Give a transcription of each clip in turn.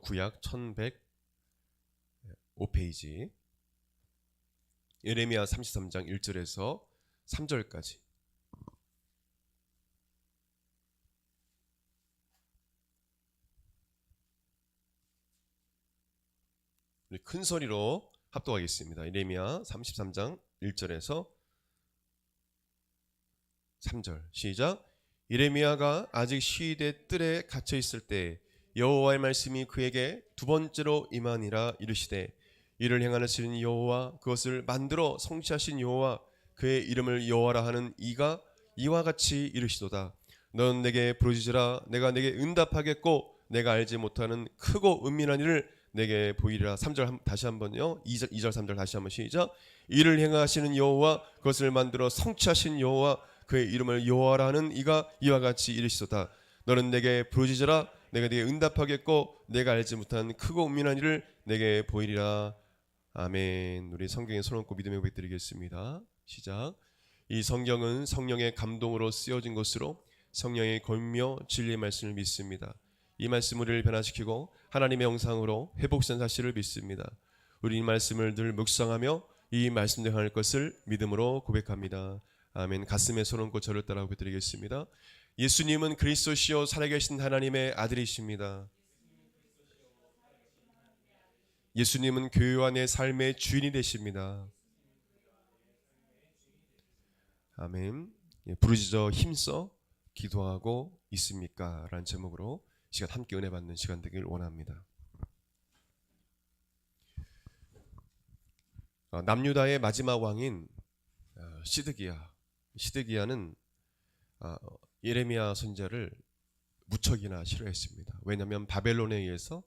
구약 1105페이지 예레미야 33장 1절에서 3절까지. 우리 큰 소리로 합독하겠습니다. 예레미야 33장 1절에서 3절 시작. 예레미야가 아직 시위대 뜰에 갇혀 있을 때 여호와의 말씀이 그에게 두 번째로 임하니라. 이르시되 이를 행하시는 여호와, 그것을 만들어 성취하신 여호와, 그의 이름을 여호와라 하는 이가 이와 같이 이르시도다. 넌 내게 부르짖으라. 내가 내게 응답하겠고 내가 알지 못하는 크고 은밀한 일을 내게 보이리라. 3절 다시 한번요. 2절 3절 다시 한번 시작. 이를 행하시는 여호와, 그것을 만들어 성취하신 여호와, 그의 이름을 여호와라 하는 이가 이와 같이 이르시도다. 너는 내게 부르짖으라. 내가 네게 응답하겠고 내가 알지 못한 크고 은밀한 일을 내게 보이리라. 아멘. 우리 성경에 손 얹고 믿음의 고백 드리겠습니다. 시작. 이 성경은 성령의 감동으로 쓰여진 것으로 성령의 권며 진리의 말씀을 믿습니다. 이 말씀 우리를 변화시키고 하나님의 영상으로 회복된 사실을 믿습니다. 우리 이 말씀을 늘 묵상하며 이 말씀대로 행할 것을 믿음으로 고백합니다. 아멘. 가슴에 손 얹고 저를 따라 고백드리겠습니다. 예수님은 그리스도시요 살아계신 하나님의 아들이십니다. 예수님은 교회와 내 삶의 주인이 되십니다. 아멘. 부르짖어 힘써 기도하고 있습니까? 라는 제목으로 시간 함께 은혜 받는 시간 되길 원합니다. 남유다의 마지막 왕인 시드기야는 예레미야 선지자를 무척이나 싫어했습니다. 왜냐하면 바벨론에 의해서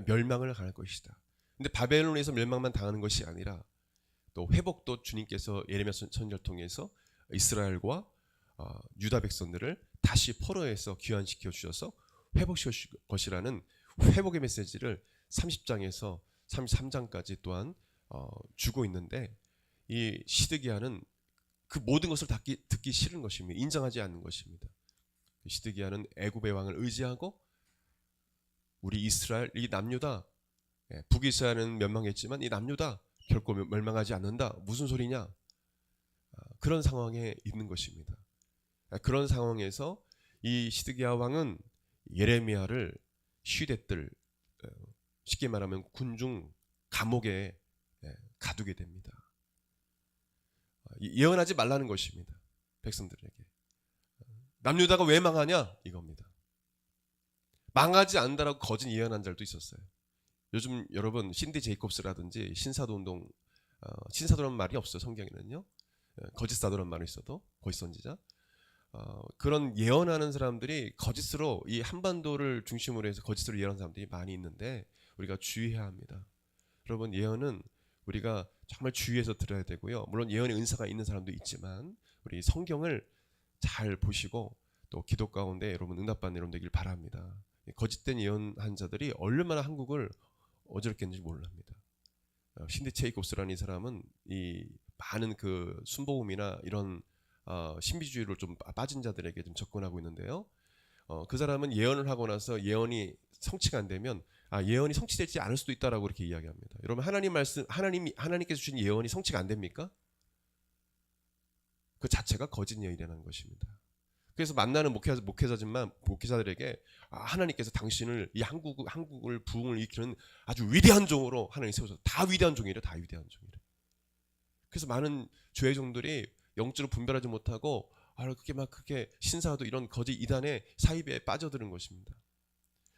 멸망을 당할 것이다. 근데 바벨론에서 멸망만 당하는 것이 아니라 또 회복도 주님께서 예레미야 선지자를 통해서 이스라엘과 유다 백성들을 다시 포로에서 귀환시켜 주셔서 회복시켜 주실 것이라는 회복의 메시지를 30장에서 33장까지 또한 주고 있는데, 이 시드기야는 그 모든 것을 듣기 싫은 것입니다. 인정하지 않는 것입니다. 시드기야는 애굽의 왕을 의지하고 우리 이스라엘, 이 남유다, 북이스라엘은 멸망했지만 이 남유다 결코 멸망하지 않는다. 무슨 소리냐? 그런 상황에 있는 것입니다. 그런 상황에서 이 시드기야 왕은 예레미야를 시대들, 쉽게 말하면 군중 감옥에 가두게 됩니다. 예언하지 말라는 것입니다. 백성들에게. 남유다가 왜 망하냐? 이겁니다. 망하지 않는다라고 거짓 예언한 자들도 있었어요. 요즘 여러분 신디 제이콥스라든지 신사도운동, 신사도라는 말이 없어요. 성경에는요. 거짓 사도라는 말이 있어도 거짓 선지자. 그런 예언하는 사람들이 거짓으로 이 한반도를 중심으로 해서 거짓으로 예언하는 사람들이 많이 있는데 우리가 주의해야 합니다. 여러분, 예언은 우리가 정말 주의해서 들어야 되고요. 물론 예언의 은사가 있는 사람도 있지만 우리 성경을 잘 보시고 또 기도 가운데 여러분 응답받는 여러분 되길 바랍니다. 거짓된 예언한 자들이 얼마나 한국을 어지럽게 했는지 몰랍니다. 신디 체이콥스라는 이 사람은 이 많은 그 순복음이나 이런 신비주의로 좀 빠진 자들에게 좀 접근하고 있는데요. 그 사람은 예언을 하고 나서 예언이 성취가 안 되면 예언이 성취되지 않을 수도 있다라고 그렇게 이야기합니다. 여러분, 하나님 말씀, 하나님께서 주신 예언이 성취가 안 됩니까? 그 자체가 거짓 예언이라는 것입니다. 그래서 만나는 목회자들에게 하나님께서 당신을 이 한국을 부흥을 일으키는 아주 위대한 종으로 하나님 세워서 다 위대한 종이래, 다 위대한 종이래. 그래서 많은 교회 종들이 영적으로 분별하지 못하고 그렇게 신사도 이런 거짓 이단의 사입에 빠져드는 것입니다.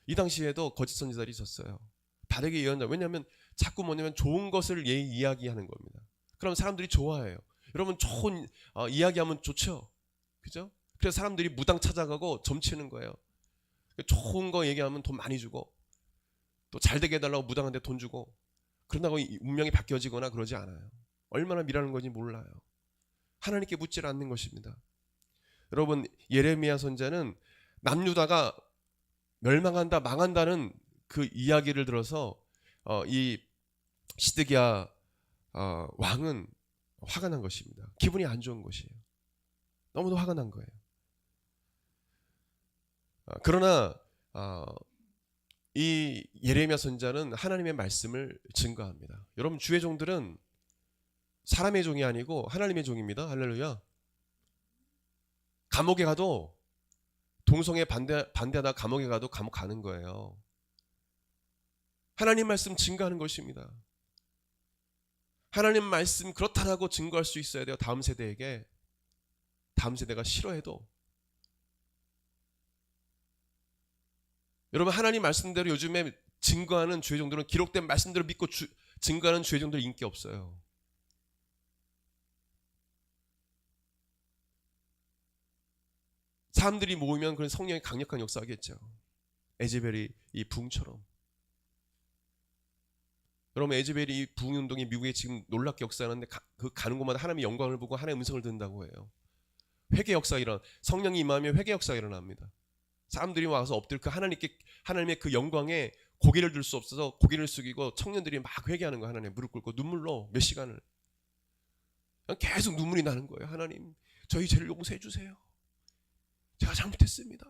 이 당시에도 거짓 선지자들이 있었어요. 바르게 예언자. 왜냐하면 자꾸 뭐냐면 좋은 것을 이야기하는 겁니다. 그럼 사람들이 좋아해요. 여러분, 좋은 이야기하면 좋죠, 그죠? 그래서 사람들이 무당 찾아가고 점치는 거예요. 좋은 거 얘기하면 돈 많이 주고 또 잘되게 해달라고 무당한테 돈 주고, 그런다고 운명이 바뀌어지거나 그러지 않아요. 얼마나 미라는 건지 몰라요. 하나님께 묻질 않는 것입니다. 여러분, 예레미야 선지자는 남유다가 멸망한다, 망한다는 그 이야기를 들어서 이 시드기야 왕은 화가 난 것입니다. 기분이 안 좋은 것이에요. 너무도 화가 난 거예요. 그러나 이 예레미야 선지자는 하나님의 말씀을 증거합니다. 여러분, 주의 종들은 사람의 종이 아니고 하나님의 종입니다. 할렐루야. 감옥에 가도 동성애 반대하다 감옥에 가도 감옥 가는 거예요. 하나님 말씀 증거하는 것입니다. 하나님 말씀 그렇다라고 증거할 수 있어야 돼요. 다음 세대에게. 다음 세대가 싫어해도. 여러분, 하나님 말씀대로 요즘에 증거하는 주의 종들은 기록된 말씀대로 믿고 증거하는 주의 종들 인기 없어요. 사람들이 모이면 그런 성령의 강력한 역사하겠죠. 에제벨이 이 부흥처럼. 여러분, 에제벨이 이 부흥운동이 미국에 지금 놀랍게 역사하는데 그 가는 곳마다 하나님의 영광을 보고 하나님의 음성을 듣는다고 해요. 회개 역사가 성령이 임하면 회개 역사가 일어납니다. 사람들이 와서 엎드려 하나님의 그 영광에 고개를 들 수 없어서 고개를 숙이고 청년들이 막 회개하는 거예요. 하나님 무릎 꿇고 눈물로 몇 시간을 계속 눈물이 나는 거예요. 하나님, 저희 죄를 용서해 주세요. 제가 잘못했습니다.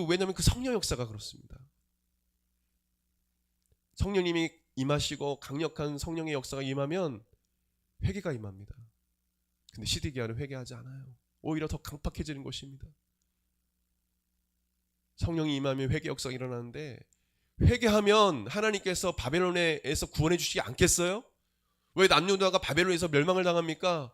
왜냐하면 그 성령 역사가 그렇습니다. 성령님이 임하시고 강력한 성령의 역사가 임하면 회개가 임합니다. 근데 시드기야는 회개하지 않아요. 오히려 더 강팍해지는 것입니다. 성령이 임하면 회개 역사가 일어나는데, 회개하면 하나님께서 바벨론에서 구원해 주시지 않겠어요? 왜 남유다가 바벨론에서 멸망을 당합니까?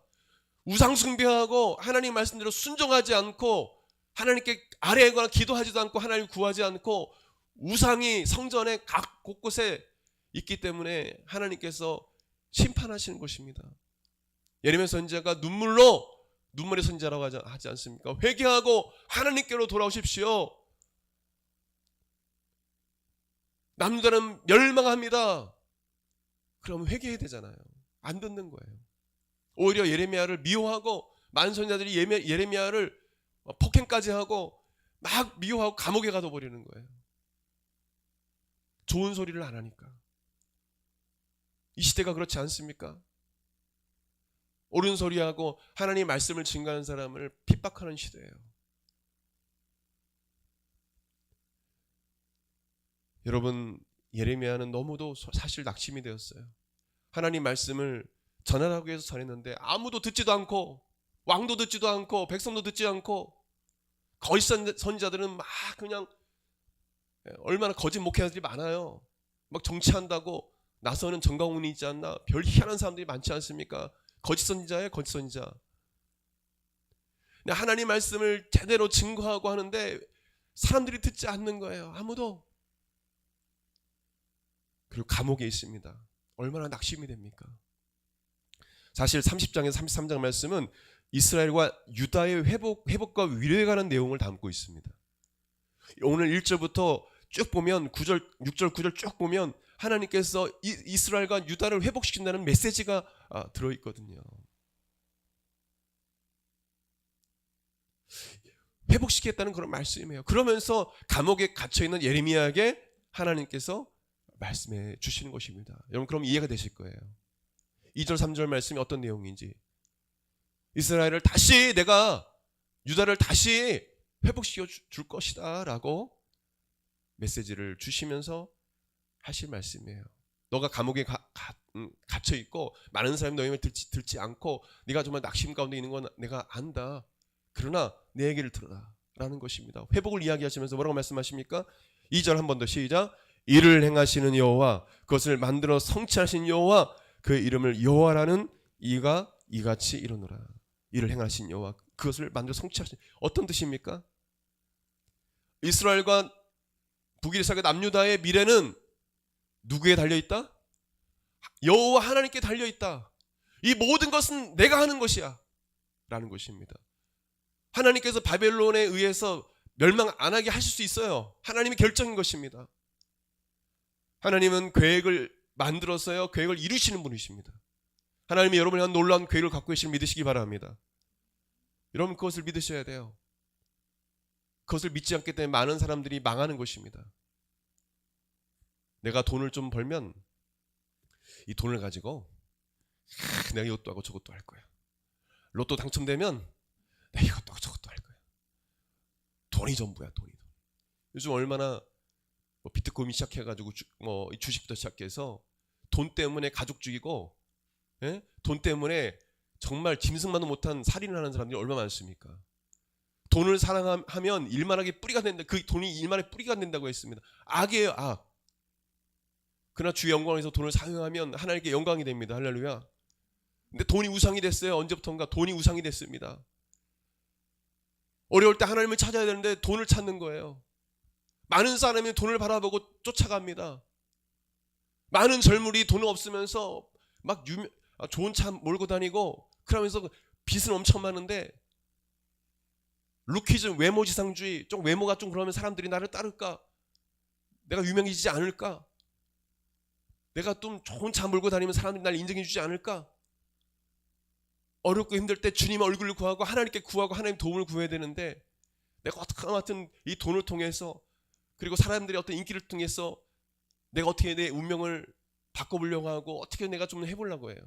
우상 숭배하고 하나님 말씀대로 순종하지 않고 하나님께 아뢰거나 기도하지도 않고 하나님 구하지 않고 우상이 성전의 각 곳곳에 있기 때문에 하나님께서 심판하시는 것입니다. 예레미야 선지자가 눈물의 선지자라고 하지 않습니까? 회개하고 하나님께로 돌아오십시오. 남유다는 멸망합니다. 그러면 회개해야 되잖아요. 안 듣는 거예요. 오히려 예레미야를 미워하고 많은 선지자들이 예레미야를 폭행까지 하고 막 미워하고 감옥에 가둬버리는 거예요. 좋은 소리를 안 하니까. 이 시대가 그렇지 않습니까? 옳은 소리하고 하나님의 말씀을 증거하는 사람을 핍박하는 시대예요. 여러분, 예레미야는 너무도 사실 낙심이 되었어요. 하나님 말씀을 전하라고 해서 전했는데 아무도 듣지도 않고, 왕도 듣지도 않고, 백성도 듣지 않고, 거짓 선지자들은 막 그냥 얼마나 거짓 목회자들이 많아요. 막 정치한다고 나서는 정강훈이 있지 않나? 별 희한한 사람들이 많지 않습니까? 거짓 선지자예요, 거짓 선지자. 하나님 말씀을 제대로 증거하고 하는데 사람들이 듣지 않는 거예요. 아무도. 그리고 감옥에 있습니다. 얼마나 낙심이 됩니까? 사실 30장에서 33장 말씀은 이스라엘과 유다의 회복과 위로에 관한 내용을 담고 있습니다. 오늘 1절부터 쭉 보면 9절, 6절, 9절 쭉 보면 하나님께서 이스라엘과 유다를 회복시킨다는 메시지가 들어있거든요. 회복시키겠다는 그런 말씀이에요. 그러면서 감옥에 갇혀있는 예레미야에게 하나님께서 말씀해 주시는 것입니다. 여러분, 그럼 이해가 되실 거예요. 2절 3절 말씀이 어떤 내용인지. 이스라엘을 다시, 내가 유다를 다시 회복시켜 줄 것이다 라고 메시지를 주시면서 하실 말씀이에요. 너가 감옥에 갇혀 있고 많은 사람이 너희 말 듣지 않고 네가 정말 낙심 가운데 있는 건 내가 안다. 그러나 내 얘기를 들어라 라는 것입니다. 회복을 이야기하시면서 뭐라고 말씀하십니까? 2절 한 번 더 시작. 이를 행하시는 여호와, 그것을 만들어 성취하신 여호와, 그의 이름을 여호와라는 이가 이같이 이르노라. 이를 행하신 여호와, 그것을 만들어 성취하신, 어떤 뜻입니까? 이스라엘과 북이스라엘과 남유다의 미래는 누구에 달려있다? 여호와 하나님께 달려있다. 이 모든 것은 내가 하는 것이야 라는 것입니다. 하나님께서 바벨론에 의해서 멸망 안 하게 하실 수 있어요. 하나님의 결정인 것입니다. 하나님은 계획을 만들어서요, 계획을 이루시는 분이십니다. 하나님이 여러분을 위한 놀라운 계획을 갖고 계시는 믿으시기 바랍니다. 여러분, 그것을 믿으셔야 돼요. 그것을 믿지 않기 때문에 많은 사람들이 망하는 것입니다. 내가 돈을 좀 벌면 이 돈을 가지고 내가 이것도 하고 저것도 할 거야. 로또 당첨되면 내가 이것도 하고 저것도 할 거야. 돈이 전부야, 돈이. 요즘 얼마나 뭐 비트코인 시작해가지고 뭐 주식부터 시작해서 돈 때문에 가족 죽이고, 예? 돈 때문에 정말 짐승만도 못한 살인을 하는 사람들이 얼마나 많습니까? 돈을 사랑하면 일만하게 뿌리가 된다. 그 돈이 일만의 뿌리가 된다고 했습니다. 악이에요, 악. 그러나 주의 영광에서 돈을 사용하면 하나님께 영광이 됩니다. 할렐루야. 근데 돈이 우상이 됐어요. 언제부턴가 돈이 우상이 됐습니다. 어려울 때 하나님을 찾아야 되는데 돈을 찾는 거예요. 많은 사람이 돈을 바라보고 쫓아갑니다. 많은 젊은이 돈을 없으면서 막 좋은 차 몰고 다니고, 그러면서 빚은 엄청 많은데, 루키즘, 외모지상주의, 좀 외모가 좀 그러면 사람들이 나를 따를까? 내가 유명해지지 않을까? 내가 좀 좋은 차 몰고 다니면 사람들이 날 인정해 주지 않을까? 어렵고 힘들 때 주님의 얼굴을 구하고 하나님께 구하고 하나님 도움을 구해야 되는데, 내가 어떻게 하든 이 돈을 통해서, 그리고 사람들의 어떤 인기를 통해서 내가 어떻게 내 운명을 바꿔보려고 하고, 어떻게 내가 좀 해보려고 해요.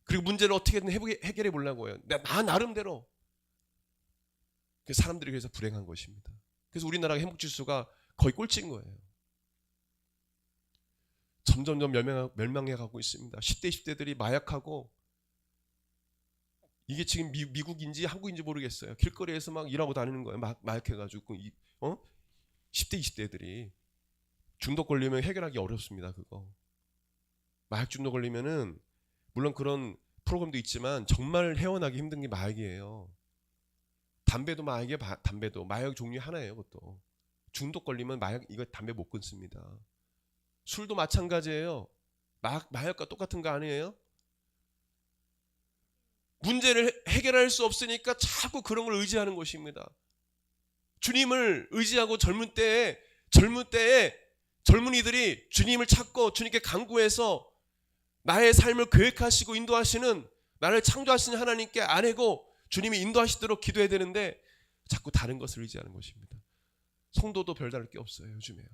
그리고 문제를 어떻게든 해결해 보려고 해요. 나 나름대로. 그 사람들이 그래서 불행한 것입니다. 그래서 우리나라가 행복지수가 거의 꼴찌인 거예요. 점점점 멸망해 가고 있습니다. 10대 20대들이 마약하고, 이게 지금 미국인지 한국인지 모르겠어요. 길거리에서 막 일하고 다니는 거예요. 마약해가지고 10대 20대들이 중독 걸리면 해결하기 어렵습니다. 그거 마약 중독 걸리면은 물론 그런 프로그램도 있지만 정말 헤어나기 힘든 게 마약이에요. 담배도 마약이에요. 담배도 마약 종류 하나예요. 그것도 중독 걸리면 이거 담배 못 끊습니다. 술도 마찬가지예요. 마약과 똑같은 거 아니에요? 문제를 해결할 수 없으니까 자꾸 그런 걸 의지하는 것입니다. 주님을 의지하고 젊은 때에 젊은이들이 주님을 찾고 주님께 간구해서 나의 삶을 계획하시고 인도하시는, 나를 창조하시는 하나님께 아뢰고 주님이 인도하시도록 기도해야 되는데 자꾸 다른 것을 의지하는 것입니다. 성도도 별다를 게 없어요. 요즘에요.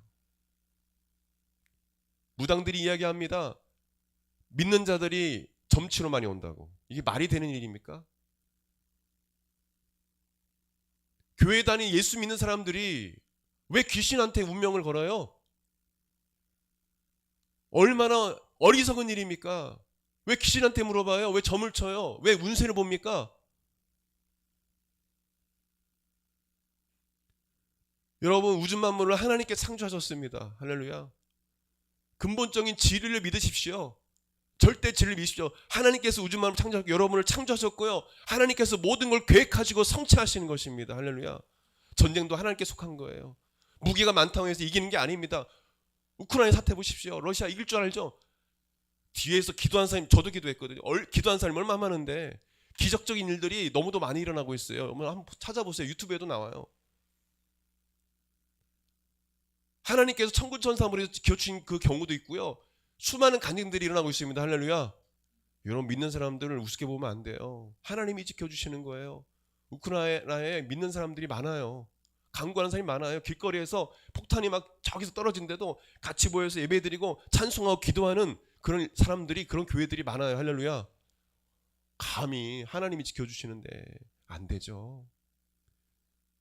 무당들이 이야기합니다. 믿는 자들이 점치로 많이 온다고. 이게 말이 되는 일입니까? 교회 다니 예수 믿는 사람들이 왜 귀신한테 운명을 걸어요? 얼마나 어리석은 일입니까? 왜 귀신한테 물어봐요? 왜 점을 쳐요? 왜 운세를 봅니까? 여러분, 우주 만물을 하나님께 창조하셨습니다. 할렐루야. 근본적인 진리를 믿으십시오. 절대 진리를 믿으십시오. 하나님께서 우주 만물을 창조하고 여러분을 창조하셨고요. 하나님께서 모든 걸 계획하시고 성취하시는 것입니다. 할렐루야. 전쟁도 하나님께 속한 거예요. 무기가 많다고 해서 이기는 게 아닙니다. 우크라이나 사태 보십시오. 러시아 이길 줄 알죠? 뒤에서 기도한 사람이, 저도 기도했거든요. 기도한 사람이 얼마나 많은데 기적적인 일들이 너무도 많이 일어나고 있어요. 한번 찾아보세요. 유튜브에도 나와요. 하나님께서 천군 천사물에서 지켜주신 그 경우도 있고요. 수많은 간증들이 일어나고 있습니다. 할렐루야. 여러분, 믿는 사람들을 우습게 보면 안 돼요. 하나님이 지켜주시는 거예요. 우크라이나에 믿는 사람들이 많아요. 간구하는 사람이 많아요. 길거리에서 폭탄이 막 저기서 떨어진데도 같이 모여서 예배드리고 찬송하고 기도하는 그런 사람들이, 그런 교회들이 많아요. 할렐루야. 감히 하나님이 지켜주시는데 안 되죠.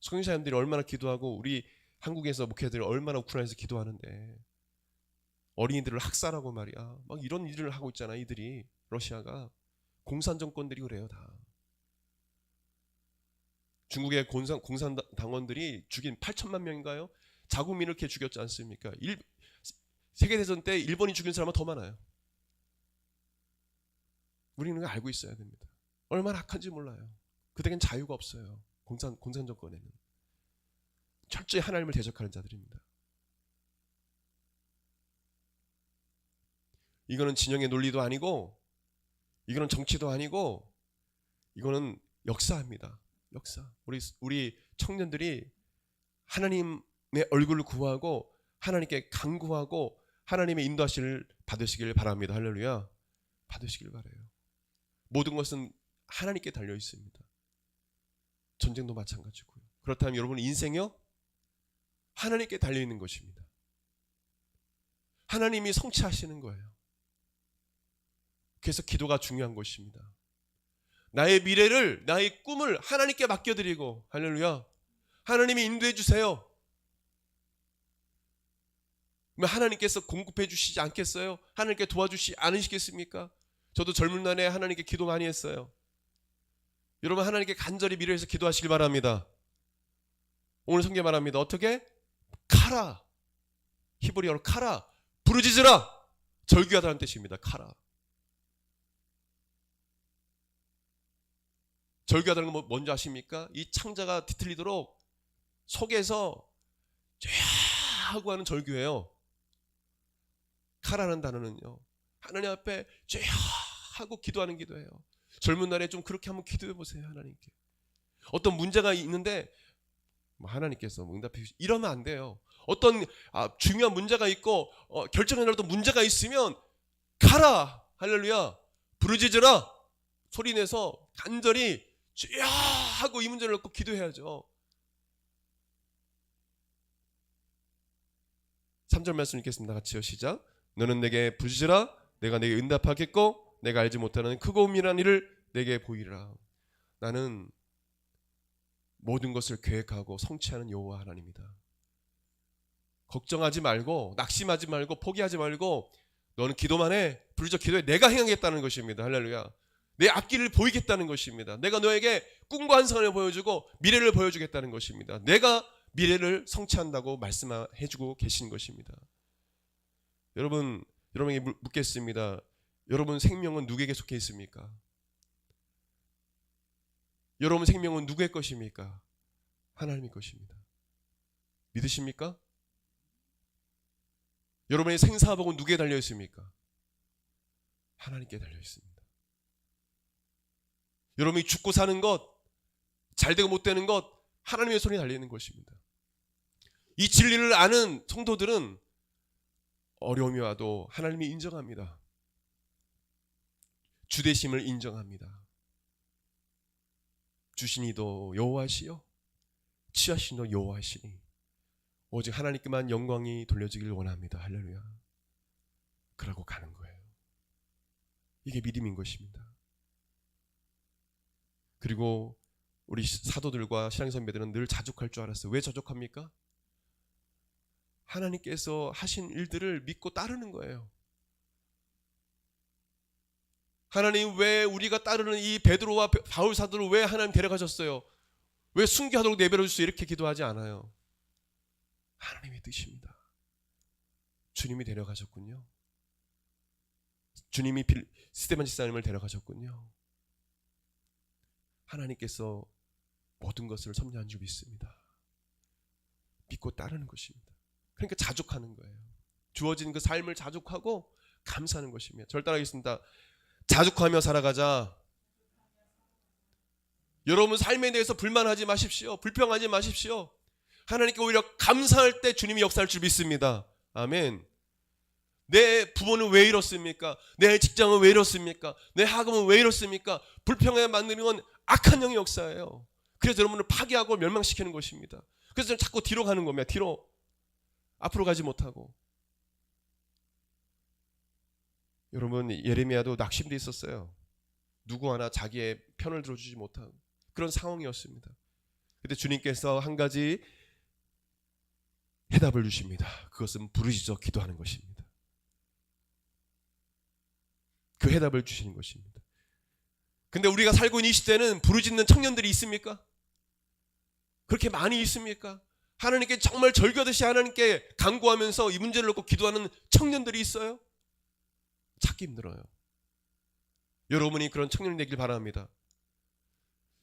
성인사님들이 얼마나 기도하고, 우리 한국에서 목회자들이 얼마나 우크라이나에서 기도하는데, 어린이들을 학살하고 말이야, 막 이런 일을 하고 있잖아. 이들이, 러시아가, 공산 정권들이 그래요. 다 중국의 공산당원들이 죽인 8천만 명인가요? 자국민을 이렇게 죽였지 않습니까? 세계대전 때 일본이 죽인 사람은 더 많아요. 우리는 그걸 알고 있어야 됩니다. 얼마나 악한지 몰라요. 그들에겐 자유가 없어요. 공산 정권에는 철저히 하나님을 대적하는 자들입니다. 이거는 진영의 논리도 아니고, 이거는 정치도 아니고, 이거는 역사입니다. 역사. 우리 청년들이 하나님의 얼굴을 구하고 하나님께 간구하고 하나님의 인도하심을 받으시길 바랍니다. 할렐루야. 받으시길 바라요. 모든 것은 하나님께 달려 있습니다. 전쟁도 마찬가지고요. 그렇다면 여러분의 인생이요, 하나님께 달려 있는 것입니다. 하나님이 성취하시는 거예요. 그래서 기도가 중요한 것입니다. 나의 미래를, 나의 꿈을 하나님께 맡겨드리고, 할렐루야, 하나님이 인도해 주세요. 하나님께서 공급해 주시지 않겠어요? 하나님께 도와주시지 않으시겠습니까? 저도 젊은 날에 하나님께 기도 많이 했어요. 여러분, 하나님께 간절히 미래에서 기도하시길 바랍니다. 오늘 성경 말합니다. 어떻게? 카라, 히브리어로 카라, 부르짖으라, 절규하다는 뜻입니다. 카라. 절규하다는 건 뭔지 아십니까? 이 창자가 뒤틀리도록 속에서 쫙 하고 하는 절규예요. 카라는 단어는요, 하나님 앞에 쫙 하고 기도하는 기도예요. 젊은 날에 좀 그렇게 한번 기도해 보세요. 하나님께 어떤 문제가 있는데 하나님께서 응답해 주시, 이러면 안 돼요. 어떤 중요한 문제가 있고 결정해야 할 어떤 문제가 있으면 가라, 할렐루야, 부르짖으라, 소리내서 간절히 쫙 하고 이 문제를 놓고 기도해야죠. 3절 말씀 읽겠습니다. 같이요. 시작. 너는 내게 부르짖으라, 내가 내게 응답하겠고 내가 알지 못하는 크고 은밀한 일을 내게 보이리라. 나는 모든 것을 계획하고 성취하는 여호와 하나님이다. 걱정하지 말고, 낙심하지 말고, 포기하지 말고, 너는 기도만 해. 부르짖어 기도해. 내가 행하겠다는 것입니다. 할렐루야. 내 앞길을 보이겠다는 것입니다. 내가 너에게 꿈과 환상을 보여주고 미래를 보여주겠다는 것입니다. 내가 미래를 성취한다고 말씀해주고 계신 것입니다. 여러분에게 묻겠습니다. 여러분 생명은 누구에게 속해 있습니까? 여러분 생명은 누구의 것입니까? 하나님의 것입니다. 믿으십니까? 여러분의 생사복은 누구에 달려 있습니까? 하나님께 달려 있습니다. 여러분이 죽고 사는 것, 잘되고 못되는 것, 하나님의 손에 달려 있는 것입니다. 이 진리를 아는 성도들은 어려움이 와도 하나님이 인정합니다. 주되심을 인정합니다. 주신 이도 여호와시요 취하신 이도 여호와시니 오직 하나님께만 영광이 돌려지길 원합니다. 할렐루야. 그러고 가는 거예요. 이게 믿음인 것입니다. 그리고 우리 사도들과 신앙 선배들은 늘 자족할 줄 알았어요. 왜 자족합니까? 하나님께서 하신 일들을 믿고 따르는 거예요. 하나님, 왜 우리가 따르는 이 베드로와 바울 사도를 왜 하나님 데려가셨어요? 왜 순교하도록 내버려 주세요? 이렇게 기도하지 않아요. 하나님의 뜻입니다. 주님이 데려가셨군요. 주님이 스데반 집사님을 데려가셨군요. 하나님께서 모든 것을 섭리한 줄 믿습니다. 믿고 따르는 것입니다. 그러니까 자족하는 거예요. 주어진 그 삶을 자족하고 감사하는 것입니다. 저를 따라하겠습니다. 자족하며 살아가자. 여러분 삶에 대해서 불만하지 마십시오. 불평하지 마십시오. 하나님께 오히려 감사할 때 주님이 역사할 줄 믿습니다. 아멘. 내 부모는 왜 이렇습니까? 내 직장은 왜 이렇습니까? 내 학업은 왜 이렇습니까? 불평에 만드는 건 악한 영의 역사예요. 그래서 여러분을 파괴하고 멸망시키는 것입니다. 그래서 저는 자꾸 뒤로 가는 겁니다. 뒤로. 앞으로 가지 못하고. 여러분, 예레미야도 낙심돼 있었어요. 누구 하나 자기의 편을 들어주지 못한 그런 상황이었습니다. 그때 주님께서 한 가지 해답을 주십니다. 그것은 부르짖어 기도하는 것입니다. 그 해답을 주시는 것입니다. 근데 우리가 살고 있는 이 시대는 부르짖는 청년들이 있습니까? 그렇게 많이 있습니까? 하나님께 정말 절규하듯이 하나님께 간구하면서 이 문제를 놓고 기도하는 청년들이 있어요? 찾기 힘들어요. 여러분이 그런 청년이 되길 바랍니다.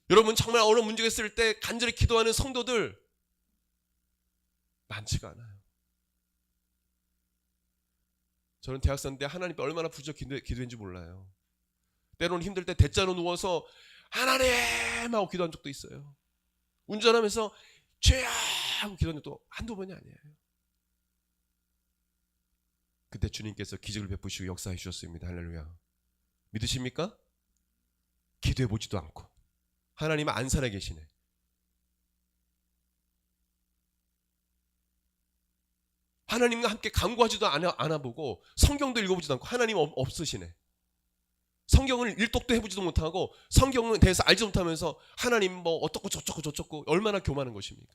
여러분 정말 어느 문제가 있을 때 간절히 기도하는 성도들 많지가 않아요. 저는 대학생 때 하나님께 얼마나 부르짖어 기도했는지 몰라요. 때로는 힘들 때 대자로 누워서 하나님 하고 기도한 적도 있어요. 운전하면서 죄야 하고 기도한 적도 한두 번이 아니에요. 그때 주님께서 기적을 베푸시고 역사해 주셨습니다. 할렐루야. 믿으십니까? 기도해 보지도 않고 하나님은 안 살아 계시네. 하나님과 함께 간구하지도 않아보고 성경도 읽어보지도 않고 하나님 없으시네. 성경을 일독도 해보지도 못하고 성경에 대해서 알지 못하면서 하나님 뭐 어떻고 저쩌고 얼마나 교만한 것입니까?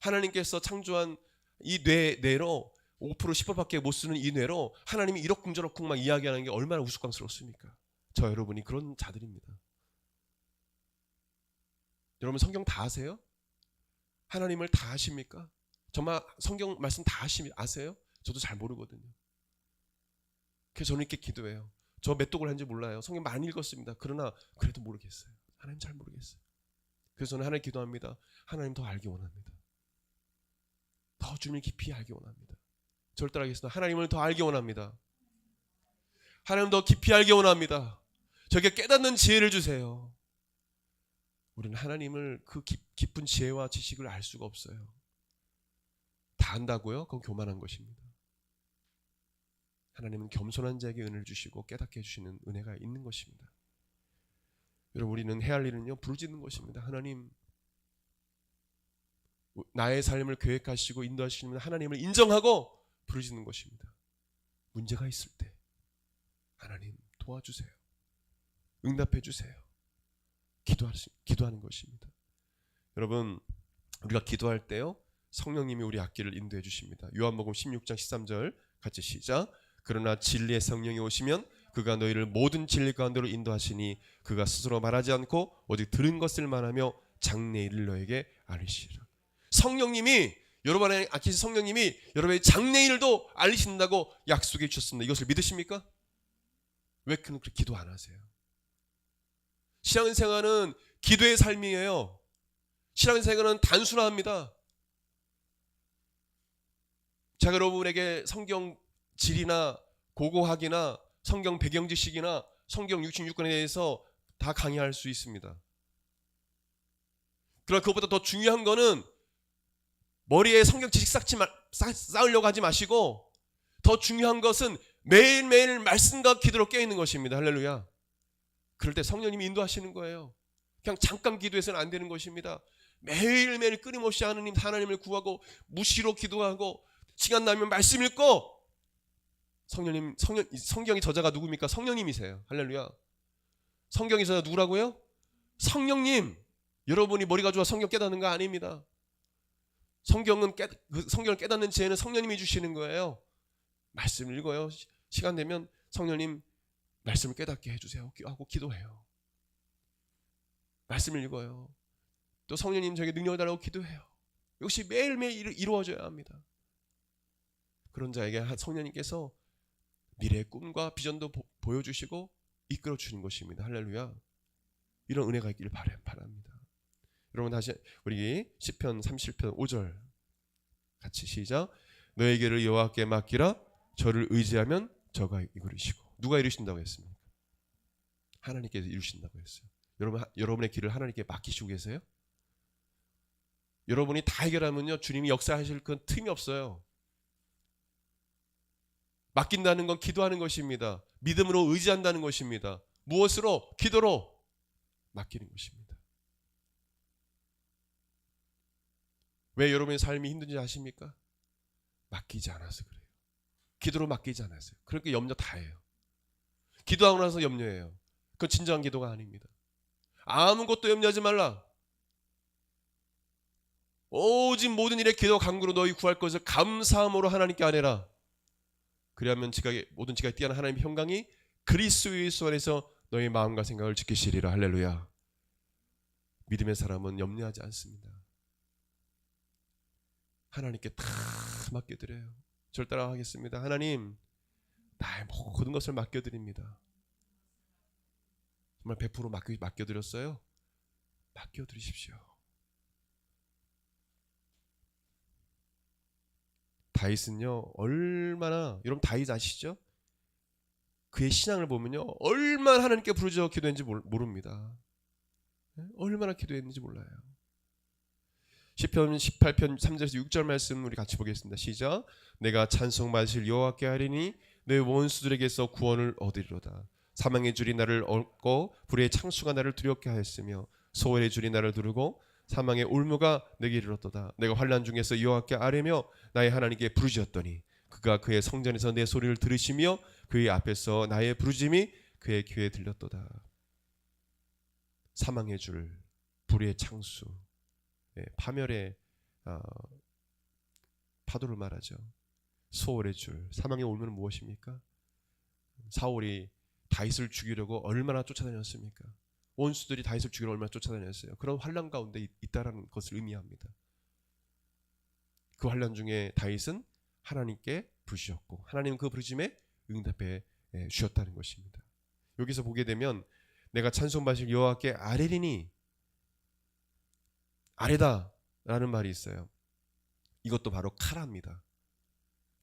하나님께서 창조한 이 뇌로 5% 10%밖에 못 쓰는 이 뇌로 하나님이 이러쿵저러쿵 막 이야기하는 게 얼마나 우스꽝스럽습니까? 저 여러분이 그런 자들입니다. 여러분 성경 다 아세요? 하나님을 다 아십니까? 정말 성경 말씀 다 아세요? 저도 잘 모르거든요. 그래서 저는 이렇게 기도해요. 저 몇 독을 한지 몰라요. 성경 많이 읽었습니다. 그러나 그래도 모르겠어요. 하나님 잘 모르겠어요. 그래서 저는 하나님 기도합니다. 하나님 더 알기 원합니다. 더 주님을 깊이 알기 원합니다. 저를 따라하겠습니다. 하나님을 더 알기 원합니다. 하나님 더 깊이 알기 원합니다. 저에게 깨닫는 지혜를 주세요. 우리는 하나님을 그 깊은 지혜와 지식을 알 수가 없어요. 다 안다고요? 그건 교만한 것입니다. 하나님은 겸손한 자에게 은혜를 주시고 깨닫게 해주시는 은혜가 있는 것입니다. 여러분 우리는 해야 할 일은요 부르짖는 것입니다. 하나님, 나의 삶을 계획하시고 인도하시는 하나님을 인정하고 부르짖는 것입니다. 문제가 있을 때 하나님 도와주세요. 응답해 주세요. 기도하는 것입니다. 여러분 우리가 기도할 때요 성령님이 우리 앞길을 인도해 주십니다. 요한복음 16장 13절 같이 시작. 그러나 진리의 성령이 오시면 그가 너희를 모든 진리 가운데로 인도하시니 그가 스스로 말하지 않고 오직 들은 것을 말하며 장래 일을 너에게 알리시리라. 성령님이 여러분의 아끼신 성령님이 여러분의 장래 일도 알리신다고 약속해 주셨습니다. 이것을 믿으십니까? 왜 그렇게 기도 안 하세요? 신앙생활은 기도의 삶이에요. 신앙생활은 단순합니다. 제가 여러분에게 성경 질이나 고고학이나 성경 배경 지식이나 성경 66권에 대해서 다 강의할 수 있습니다. 그러나 그것보다 더 중요한 거는 머리에 성경 지식 쌓으려고 하지 마시고 더 중요한 것은 매일매일 말씀과 기도로 깨어있는 것입니다. 할렐루야. 그럴 때 성령님이 인도하시는 거예요. 그냥 잠깐 기도해서는 안 되는 것입니다. 매일매일 끊임없이 하나님을 구하고 무시로 기도하고 시간 나면 말씀 읽고 성경의 저자가 누굽니까? 성령님이세요. 할렐루야. 성경의 저자 누구라고요? 성령님. 여러분이 머리가 좋아 성경 깨닫는 거 아닙니다. 성경을 깨닫는 지혜는 성령님이 주시는 거예요. 말씀을 읽어요. 시간 되면 성령님 말씀을 깨닫게 해주세요 하고 기도해요. 말씀을 읽어요. 또 성령님 저에게 능력을 달라고 기도해요. 이것이 매일매일 이루어져야 합니다. 그런 자에게 성령님께서 미래의 꿈과 비전도 보여주시고 이끌어 주시는 것입니다. 할렐루야. 이런 은혜가 있기를 바랍니다. 여러분 다시 우리 시편 37편 5절 같이 시작. 너의 길을 여호와께 맡기라. 저를 의지하면 저가 이루시고. 누가 이루신다고 했습니까? 하나님께서 이루신다고 했어요. 여러분의 길을 하나님께 맡기시고 계세요? 여러분이 다 해결하면요 주님이 역사하실 그 틈이 없어요. 맡긴다는 건 기도하는 것입니다. 믿음으로 의지한다는 것입니다. 무엇으로? 기도로 맡기는 것입니다. 왜 여러분의 삶이 힘든지 아십니까? 맡기지 않아서 그래요. 기도로 맡기지 않았어요. 그러니까 염려 다 해요. 기도하고 나서 염려해요. 그건 진정한 기도가 아닙니다. 아무것도 염려하지 말라. 오직 모든 일에 기도 간구로 너희 구할 것을 감사함으로 하나님께 아뢰라. 그리하면 모든 지각에 뛰어난 하나님의 평강이 그리스도 예수 안에서 너희 마음과 생각을 지키시리라. 할렐루야. 믿음의 사람은 염려하지 않습니다. 하나님께 다 맡겨드려요. 저를 따라 하겠습니다. 하나님, 나의 모든 것을 맡겨드립니다. 정말 100% 맡겨드렸어요? 맡겨드리십시오. 다윗은요 얼마나, 여러분 다윗 아시죠? 그의 신앙을 보면요 얼마나 하나님께 부르짖어 기도했는지 모릅니다. 얼마나 기도했는지 몰라요. 시편 18편 3절에서 6절 말씀 우리 같이 보겠습니다. 시작. 내가 찬송 받으실 여호와께 하리니 내 원수들에게서 구원을 얻으리로다. 사망의 줄이 나를 얻고 불의 창수가 나를 두렵게 하였으며 소월의 줄이 나를 두르고 사망의 올무가 내게 이르렀도다. 내가 환난 중에서 여호와께 아뢰며 나의 하나님께 부르짖었더니 그가 그의 성전에서 내 소리를 들으시며 그의 앞에서 나의 부르짖음이 그의 귀에 들렸도다. 사망의 줄, 불의 창수, 파멸의 파도를 말하죠. 소홀의 줄. 사망의 올무는 무엇입니까? 사울이 다윗을 죽이려고 얼마나 쫓아다녔습니까? 원수들이 다윗을 죽이려 얼마나 쫓아다녔어요. 그런 환난 가운데 있다라는 것을 의미합니다. 그 환난 중에 다윗은 하나님께 부르셨고 하나님은 그 부르심에 응답해 주셨다는 것입니다. 여기서 보게 되면 내가 찬송받으실 여호와께 아뢰리니, 아뢰다라는 말이 있어요. 이것도 바로 카라입니다.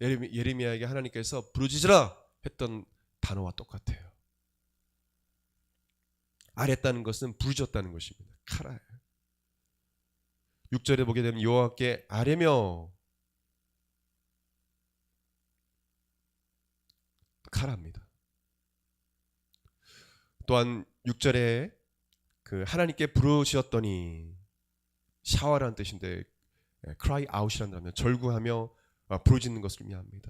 예레미야에게 하나님께서 부르짖으라 했던 단어와 똑같아요. 아랬다는 것은 부르짖었다는 것입니다. 카라예요. 6절에 보게 되면 여호와께 아뢰며, 카라입니다. 또한 6절에 그 하나님께 부르짖었더니, 샤워라는 뜻인데 cry out이라는 단어, 절구하며 부르짖는 것을 의미합니다.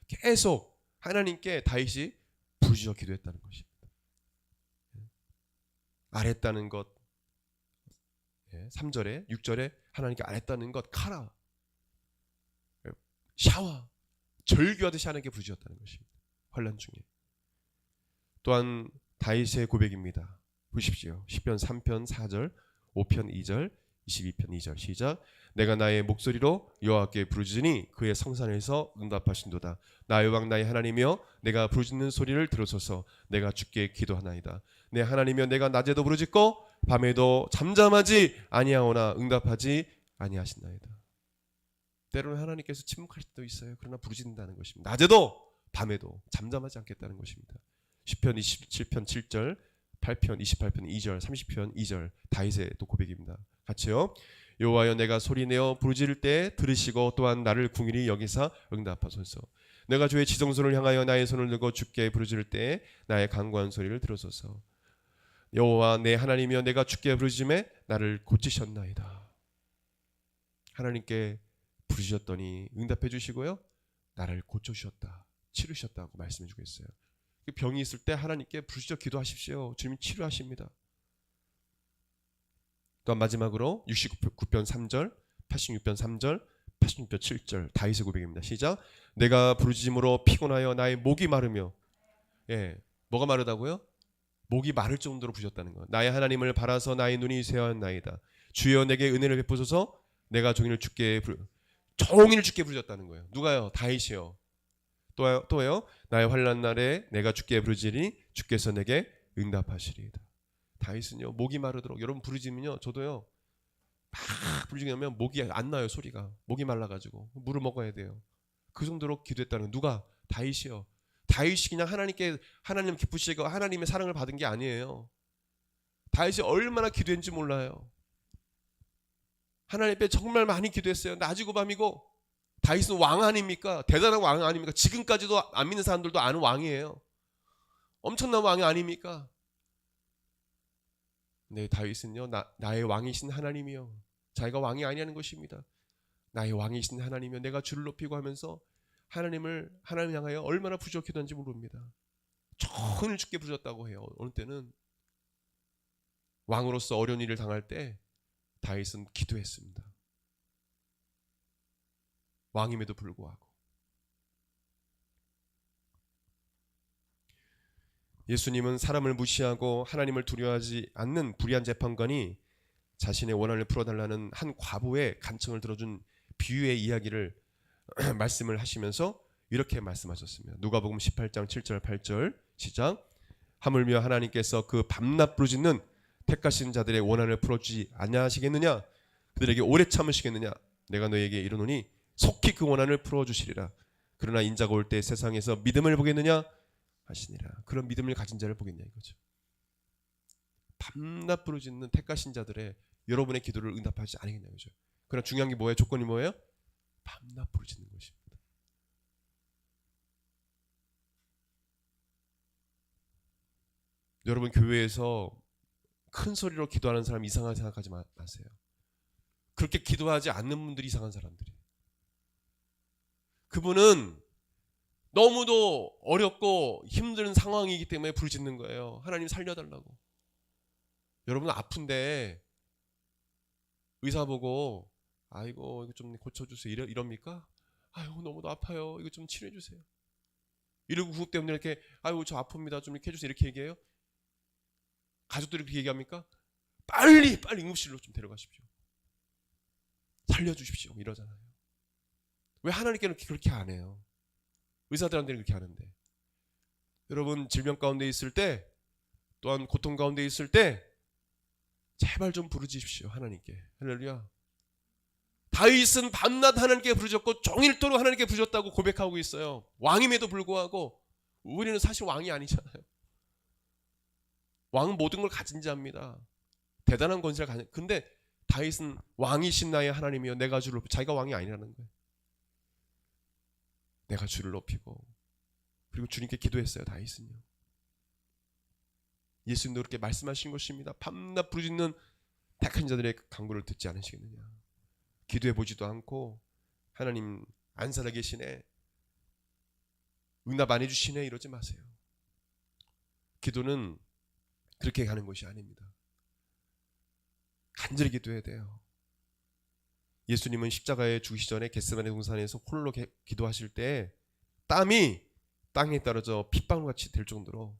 계속 하나님께 다윗이 부르짖어 기도했다는 것입니다. 아랬다는 것, 3절에 6절에 하나님께 아랬다는 것, 카라, 샤워, 절규하듯이 하나님께 부르짖었다는 것입니다. 환난 중에. 또한 다윗의 고백입니다. 보십시오. 시편 3편 4절, 5편 2절, 22편 2절 시작. 내가 나의 목소리로 여호와께 부르짖으니 그의 성산에서 응답하신도다. 나의 왕 나의 하나님이여 내가 부르짖는 소리를 들으소서. 내가 주께 기도하나이다. 내 하나님이여 내가 낮에도 부르짖고 밤에도 잠잠하지 아니하오나 응답하지 아니하신나이다. 때로는 하나님께서 침묵할 수도 있어요. 그러나 부르짖는다는 것입니다. 낮에도 밤에도 잠잠하지 않겠다는 것입니다. 시편 27편 7절, 8편 28편 2절, 30편 2절 다윗의 또 고백입니다. 같이요. 여호와여 내가 소리내어 부르짖을 때 들으시고 또한 나를 궁일이 여기사 응답하소서. 내가 주의 지성소를 향하여 나의 손을 들고 주께 부르짖을 때 나의 간구한 소리를 들으소서. 여호와 내 하나님이여 내가 주께 부르짖음에 나를 고치셨나이다. 하나님께 부르짖었더니 응답해 주시고요, 나를 고쳐주셨다, 치르셨다고 말씀해 주고 있어요. 병이 있을 때 하나님께 부르짖어 기도하십시오. 주님이 치료하십니다. 또 마지막으로 69편 3절, 86편 3절, 86편 7절 다윗의 고백입니다. 시작. 내가 부르짖음으로 피곤하여 나의 목이 마르며, 뭐가 마르다고요? 목이 마를 정도로 부르짖었다는 것. 나의 하나님을 바라서 나의 눈이 쇠하였나이다. 주여 내게 은혜를 베푸소서. 내가 종일 주께 부르짖었다는 거예요. 누가요? 다윗이요. 또요. 나의 환난 날에 내가 주께 부르짖으니 주께서 내게 응답하시리이다. 다윗은요 목이 마르도록, 여러분 부르짖으면요, 저도요 막 부르짖으면 목이 안 나요. 소리가 목이 말라가지고 물을 먹어야 돼요. 그 정도로 기도했다는, 누가? 다윗이요. 다윗이 그냥 하나님 기쁘시고 하나님의 사랑을 받은 게 아니에요. 다윗이 얼마나 기도했는지 몰라요. 하나님 앞에 정말 많이 기도했어요. 낮이고 밤이고. 다윗은 왕 아닙니까? 대단한 왕 아닙니까? 지금까지도 안 믿는 사람들도 아는 왕이에요. 엄청난 왕이 아닙니까? 네, 다윗은요 나의 왕이신 하나님이요, 자기가 왕이 아니라는 것입니다. 나의 왕이신 하나님이요 내가 주를 높이고 하면서 하나님 향하여 얼마나 부족했던지 모릅니다. 종일 주께 부르짖었다고 해요. 어느 때는 왕으로서 어려운 일을 당할 때 다윗은 기도했습니다. 왕임에도 불구하고. 예수님은 사람을 무시하고 하나님을 두려워하지 않는 불의한 재판관이 자신의 원한을 풀어달라는 한 과부의 간청을 들어준 비유의 이야기를 말씀을 하시면서 이렇게 말씀하셨습니다. 누가복음 18장 7절 8절 시작. 하물며 하나님께서 그 밤낮 부르짖는 택하신 자들의 원한을 풀어주지 아니하시겠느냐? 그들에게 오래 참으시겠느냐? 내가 너에게 이르노니 속히 그 원한을 풀어주시리라. 그러나 인자가 올 때 세상에서 믿음을 보겠느냐 하시니라. 그런 믿음을 가진 자를 보겠냐 이거죠. 밤낮 부르짖는 택하신 자들의 여러분의 기도를 응답하지 않겠냐 이거죠. 그러나 중요한 게 뭐예요? 조건이 뭐예요? 밤낮 부르짖는 것입니다. 여러분 교회에서 큰 소리로 기도하는 사람 이상하게 생각하지 마세요. 그렇게 기도하지 않는 분들이 이상한 사람들이에요. 그분은 너무도 어렵고 힘든 상황이기 때문에 부르짖는 거예요. 하나님 살려달라고. 여러분 아픈데 의사 보고 아이고 이거 좀 고쳐주세요 이럽니까? 아유 너무 아파요. 이거 좀 치료해 주세요. 이러고 그것 때문에 이렇게 아유 저 아픕니다. 좀 이렇게 해주세요. 이렇게 얘기해요? 가족들이 그렇게 얘기합니까? 빨리 응급실로 좀 데려가십시오. 살려주십시오. 이러잖아요. 왜 하나님께는 그렇게 안 해요? 의사들한테는 그렇게 하는데. 여러분 질병 가운데 있을 때 또한 고통 가운데 있을 때 제발 좀 부르짖으십시오. 하나님께. 할렐루야. 다윗은 밤낮 하나님께 부르짖었고 종일토록 하나님께 부르짖었다고 고백하고 있어요. 왕임에도 불구하고. 우리는 사실 왕이 아니잖아요. 왕은 모든 걸 가진 자입니다. 대단한 권세를 가진. 근데 다윗은 왕이신 나의 하나님이여 내가 주를 높이고, 자기가 왕이 아니라는 거예요. 내가 주를 높이고, 그리고 주님께 기도했어요. 다윗은요. 예수님도 그렇게 말씀하신 것입니다. 밤낮 부르짖는 택한 자들의 간구를 듣지 않으시겠느냐. 기도해 보지도 않고 하나님 안 살아계시네, 응답 안 해주시네 이러지 마세요. 기도는 그렇게 가는 것이 아닙니다. 간절히 기도해야 돼요. 예수님은 십자가에 죽으시 전에 겟세마네 동산에서 홀로 기도하실 때 땀이 땅에 떨어져 핏방울같이 될 정도로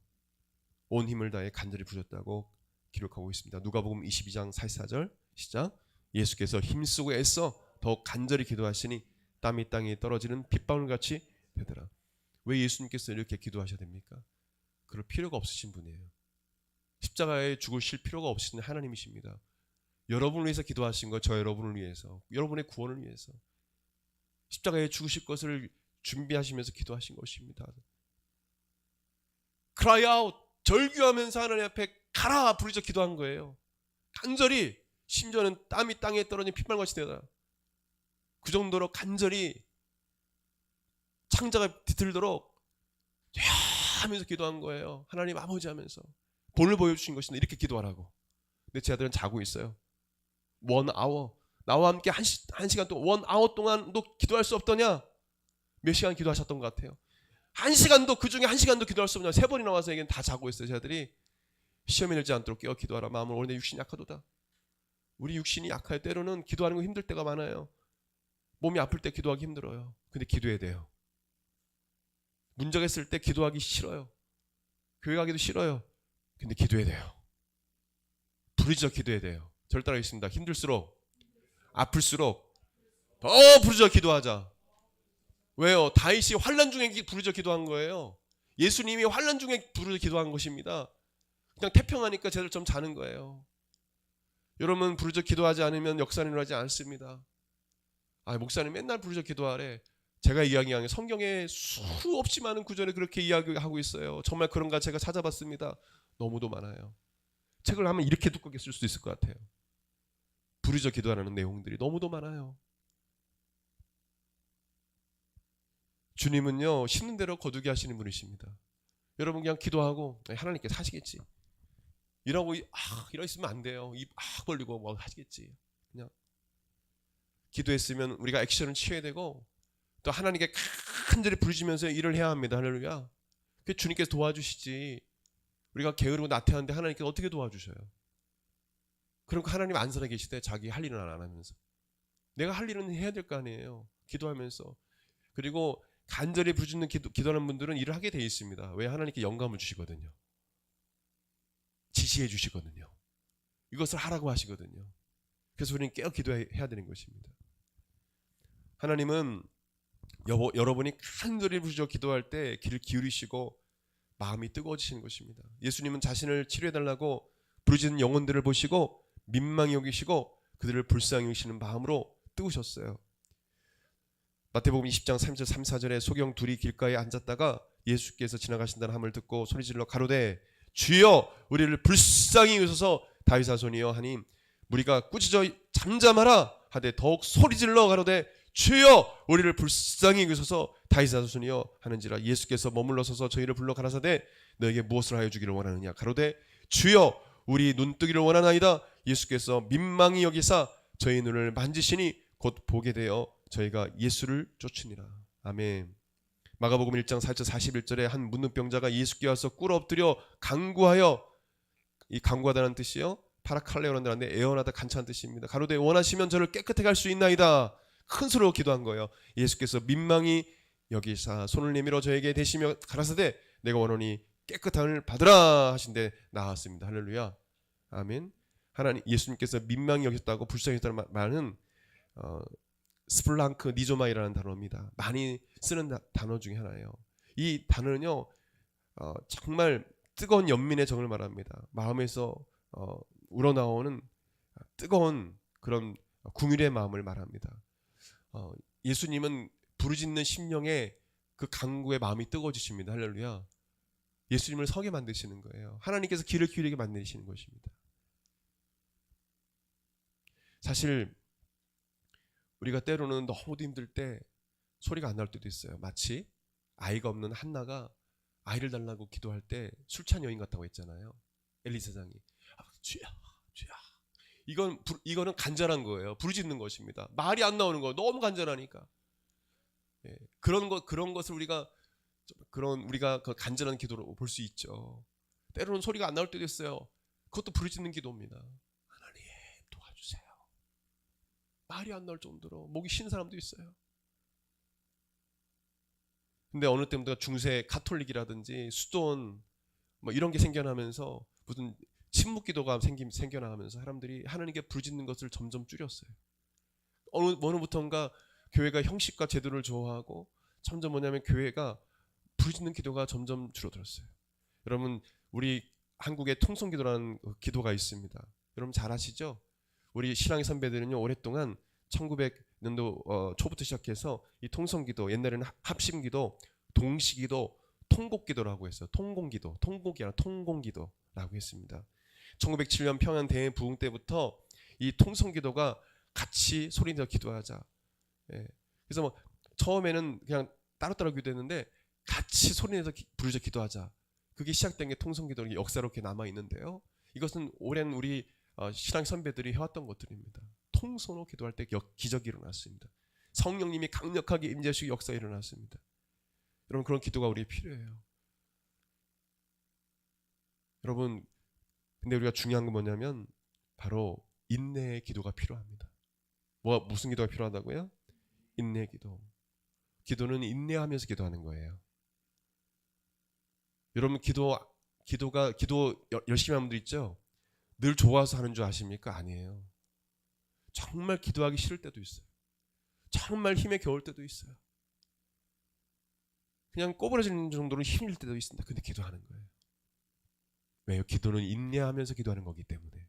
온 힘을 다해 간절히 부르셨다고 기록하고 있습니다. 누가복음 22장 44절 시작. 예수께서 힘쓰고 애써 더욱 간절히 기도하시니 땀이 땅에 떨어지는 핏방울같이 되더라. 왜 예수님께서 이렇게 기도하셔야 됩니까? 그럴 필요가 없으신 분이에요. 십자가에 죽으실 필요가 없으신 하나님이십니다. 여러분을 위해서 기도하신 거, 저 여러분을 위해서, 여러분의 구원을 위해서 십자가에 죽으실 것을 준비하시면서 기도하신 것입니다. cry out, 절규하면서 하나님 앞에 가라 부르짖어 기도한 거예요. 간절히, 심지어는 땀이 땅에 떨어진 핏방울같이 되다. 그 정도로 간절히 창자가 뒤틀도록 하면서 기도한 거예요. 하나님 아버지 하면서 본을 보여주신 것인데 이렇게 기도하라고. 근데 제 아들은 자고 있어요. 1hour, 나와 함께 한 시간 동안 1hour 동안도 기도할 수 없더냐? 몇 시간 기도하셨던 것 같아요. 한 시간도, 그 중에 한 시간도 기도할 수 없냐? 3번이 나와서 얘기는 다 자고 있어요. 제 아들이. 시험에 들지 않도록 깨어 기도하라. 마음을 오늘 내 육신이 약하도다. 우리 육신이 약할 때로는 기도하는 거 힘들 때가 많아요. 몸이 아플 때 기도하기 힘들어요. 근데 기도해야 돼요. 문제가 있을 때 기도하기 싫어요. 교회 가기도 싫어요. 근데 기도해야 돼요. 부르짖어 기도해야 돼요. 저를 따라하겠습니다. 힘들수록, 아플수록 더 부르짖어 기도하자. 왜요? 다윗이 환난 중에 부르짖어 기도한 거예요. 예수님이 환난 중에 부르짖어 기도한 것입니다. 그냥 태평하니까 쟤들 좀 자는 거예요. 여러분 부르짖어 기도하지 않으면 역사는 일어나지 않습니다. 목사님 맨날 부르짖어 기도하래. 제가 이야기한 게 성경에 수없이 많은 구절에 그렇게 이야기하고 있어요. 정말 그런가 제가 찾아봤습니다. 너무도 많아요. 책을 하면 이렇게 두껍게 쓸 수도 있을 것 같아요. 부르짖어 기도하는 내용들이 너무도 많아요. 주님은요, 심는 대로 거두게 하시는 분이십니다. 여러분 그냥 기도하고 하나님께서 하시겠지. 이러고 이러 있으면 안 돼요. 입 벌리고 뭐 하시겠지. 그냥 기도했으면 우리가 액션을 취해야 되고 또 하나님께 간절히 부르짖으면서 일을 해야 합니다. 할렐루야. 그 주님께서 도와주시지. 우리가 게으르고 나태한데 하나님께서 어떻게 도와주셔요? 그러니까 하나님 안 살아 계시대. 자기 할 일은 안 하면서. 내가 할 일은 해야 될 거 아니에요. 기도하면서. 그리고 간절히 부르짖는 기도하는 분들은 일을 하게 돼 있습니다. 왜? 하나님께 영감을 주시거든요. 지시해 주시거든요. 이것을 하라고 하시거든요. 그래서 우리는 깨어 기도해야 되는 것입니다. 하나님은 여러분이 간절히 부르짖어 기도할 때 귀를 기울이시고 마음이 뜨거워지시는 것입니다. 예수님은 자신을 치료해달라고 부르짖는 영혼들을 보시고 민망히 여기시고 그들을 불쌍히 여기시는 마음으로 뜨우셨어요. 마태복음 20장 3절 3, 4절에 소경 둘이 길가에 앉았다가 예수께서 지나가신다는 함을 듣고 소리질러 가로되 주여 우리를 불쌍히 여기소서 다윗 자손이여 하니 무리가 꾸짖어 잠잠하라 하되 더욱 소리질러 가로되 주여 우리를 불쌍히 여기소서 다윗 자손이여 하는지라. 예수께서 머물러 서서 저희를 불러 가라사대 너에게 무엇을 하여 주기를 원하느냐. 가로되 주여 우리 눈뜨기를 원하나이다. 예수께서 민망히 여기사 저희 눈을 만지시니 곧 보게 되어 저희가 예수를 쫓으니라. 아멘. 마가복음 1장 4절 41절에 한 문둥병자가 예수께 와서 꿇어 엎드려 간구하여, 이 간구하다는 뜻이요 파라칼레오라는 데인데 애원하다 간차한 뜻입니다. 가로되 원하시면 저를 깨끗하게 할 수 있나이다. 큰 소리로 기도한 거예요. 예수께서 민망히 여기사 손을 내밀어 저에게 대시며 가라사대 내가 원하노니 깨끗함을 받으라 하신데 나왔습니다. 할렐루야. 아멘. 하나님 예수님께서 민망히 여겼다고 불쌍히 여겼다는 말은 스플랑크 니조마이라는 단어입니다. 많이 쓰는 단어 중에 하나예요. 이 단어는요 정말 뜨거운 연민의 정을 말합니다. 마음에서 우러나오는 뜨거운 그런 궁율의 마음을 말합니다. 예수님은 부르짖는 심령에 그 간구의 마음이 뜨거워지십니다. 할렐루야. 예수님을 서게 만드시는 거예요. 하나님께서 귀를 기울이게 만드시는 것입니다. 사실 우리가 때로는 너무도 힘들 때 소리가 안 날 때도 있어요. 마치 아이가 없는 한나가 아이를 달라고 기도할 때 술 취한 여인 같다고 했잖아요. 엘리사장이 주야 주야. 이거는 간절한 거예요. 부르짖는 것입니다. 말이 안 나오는 거예요. 너무 간절하니까. 예, 그런 것을 우리가 그 간절한 기도로 볼 수 있죠. 때로는 소리가 안 나올 때도 있어요. 그것도 부르짖는 기도입니다. 하나님 도와주세요. 말이 안 나올 정도로 목이 쉰 사람도 있어요. 근데 어느 때부터 중세 가톨릭이라든지 수도원 뭐 이런 게 생겨나면서 무슨 침묵 기도가 생겨나면서 사람들이 하나님께 부르짖는 것을 점점 줄였어요. 어느부턴가 교회가 형식과 제도를 좋아하고 점점 뭐냐면 교회가 부르짖는 기도가 점점 줄어들었어요. 여러분 우리 한국에 통성기도라는 기도가 있습니다. 여러분 잘 아시죠? 우리 신앙의 선배들은요 오랫동안 1900년도 초부터 시작해서 이 통성기도 옛날에는 합심기도, 동시기도, 통곡기도라고 했어요. 통공기도, 통곡이 아니라 통공기도라고 했습니다. 1907년 평양 대회 부흥 때부터 이 통성기도가 같이 소리내서 기도하자. 예. 그래서 뭐 처음에는 그냥 따로따로 기도했는데 같이 소리내서 부르짖어 기도하자. 그게 시작된 게 통성기도의 역사로 이렇게 남아 있는데요. 이것은 오랜 우리 신앙 선배들이 해왔던 것들입니다. 통성으로 기도할 때 기적이 일어났습니다. 성령님이 강력하게 임재하시고 역사가 일어났습니다. 여러분 그런 기도가 우리에게 필요해요. 여러분 근데 우리가 중요한 건 뭐냐면 바로 인내의 기도가 필요합니다. 무슨 기도가 필요하다고요? 인내의 기도. 기도는 인내하면서 기도하는 거예요. 여러분 기도 열심히 하는 분들 있죠? 늘 좋아서 하는 줄 아십니까? 아니에요. 정말 기도하기 싫을 때도 있어요. 정말 힘에 겨울 때도 있어요. 그냥 꼬부라지는 정도로 힘일 때도 있습니다. 근데 기도하는 거예요. 왜요? 기도는 인내하면서 기도하는 거기 때문에.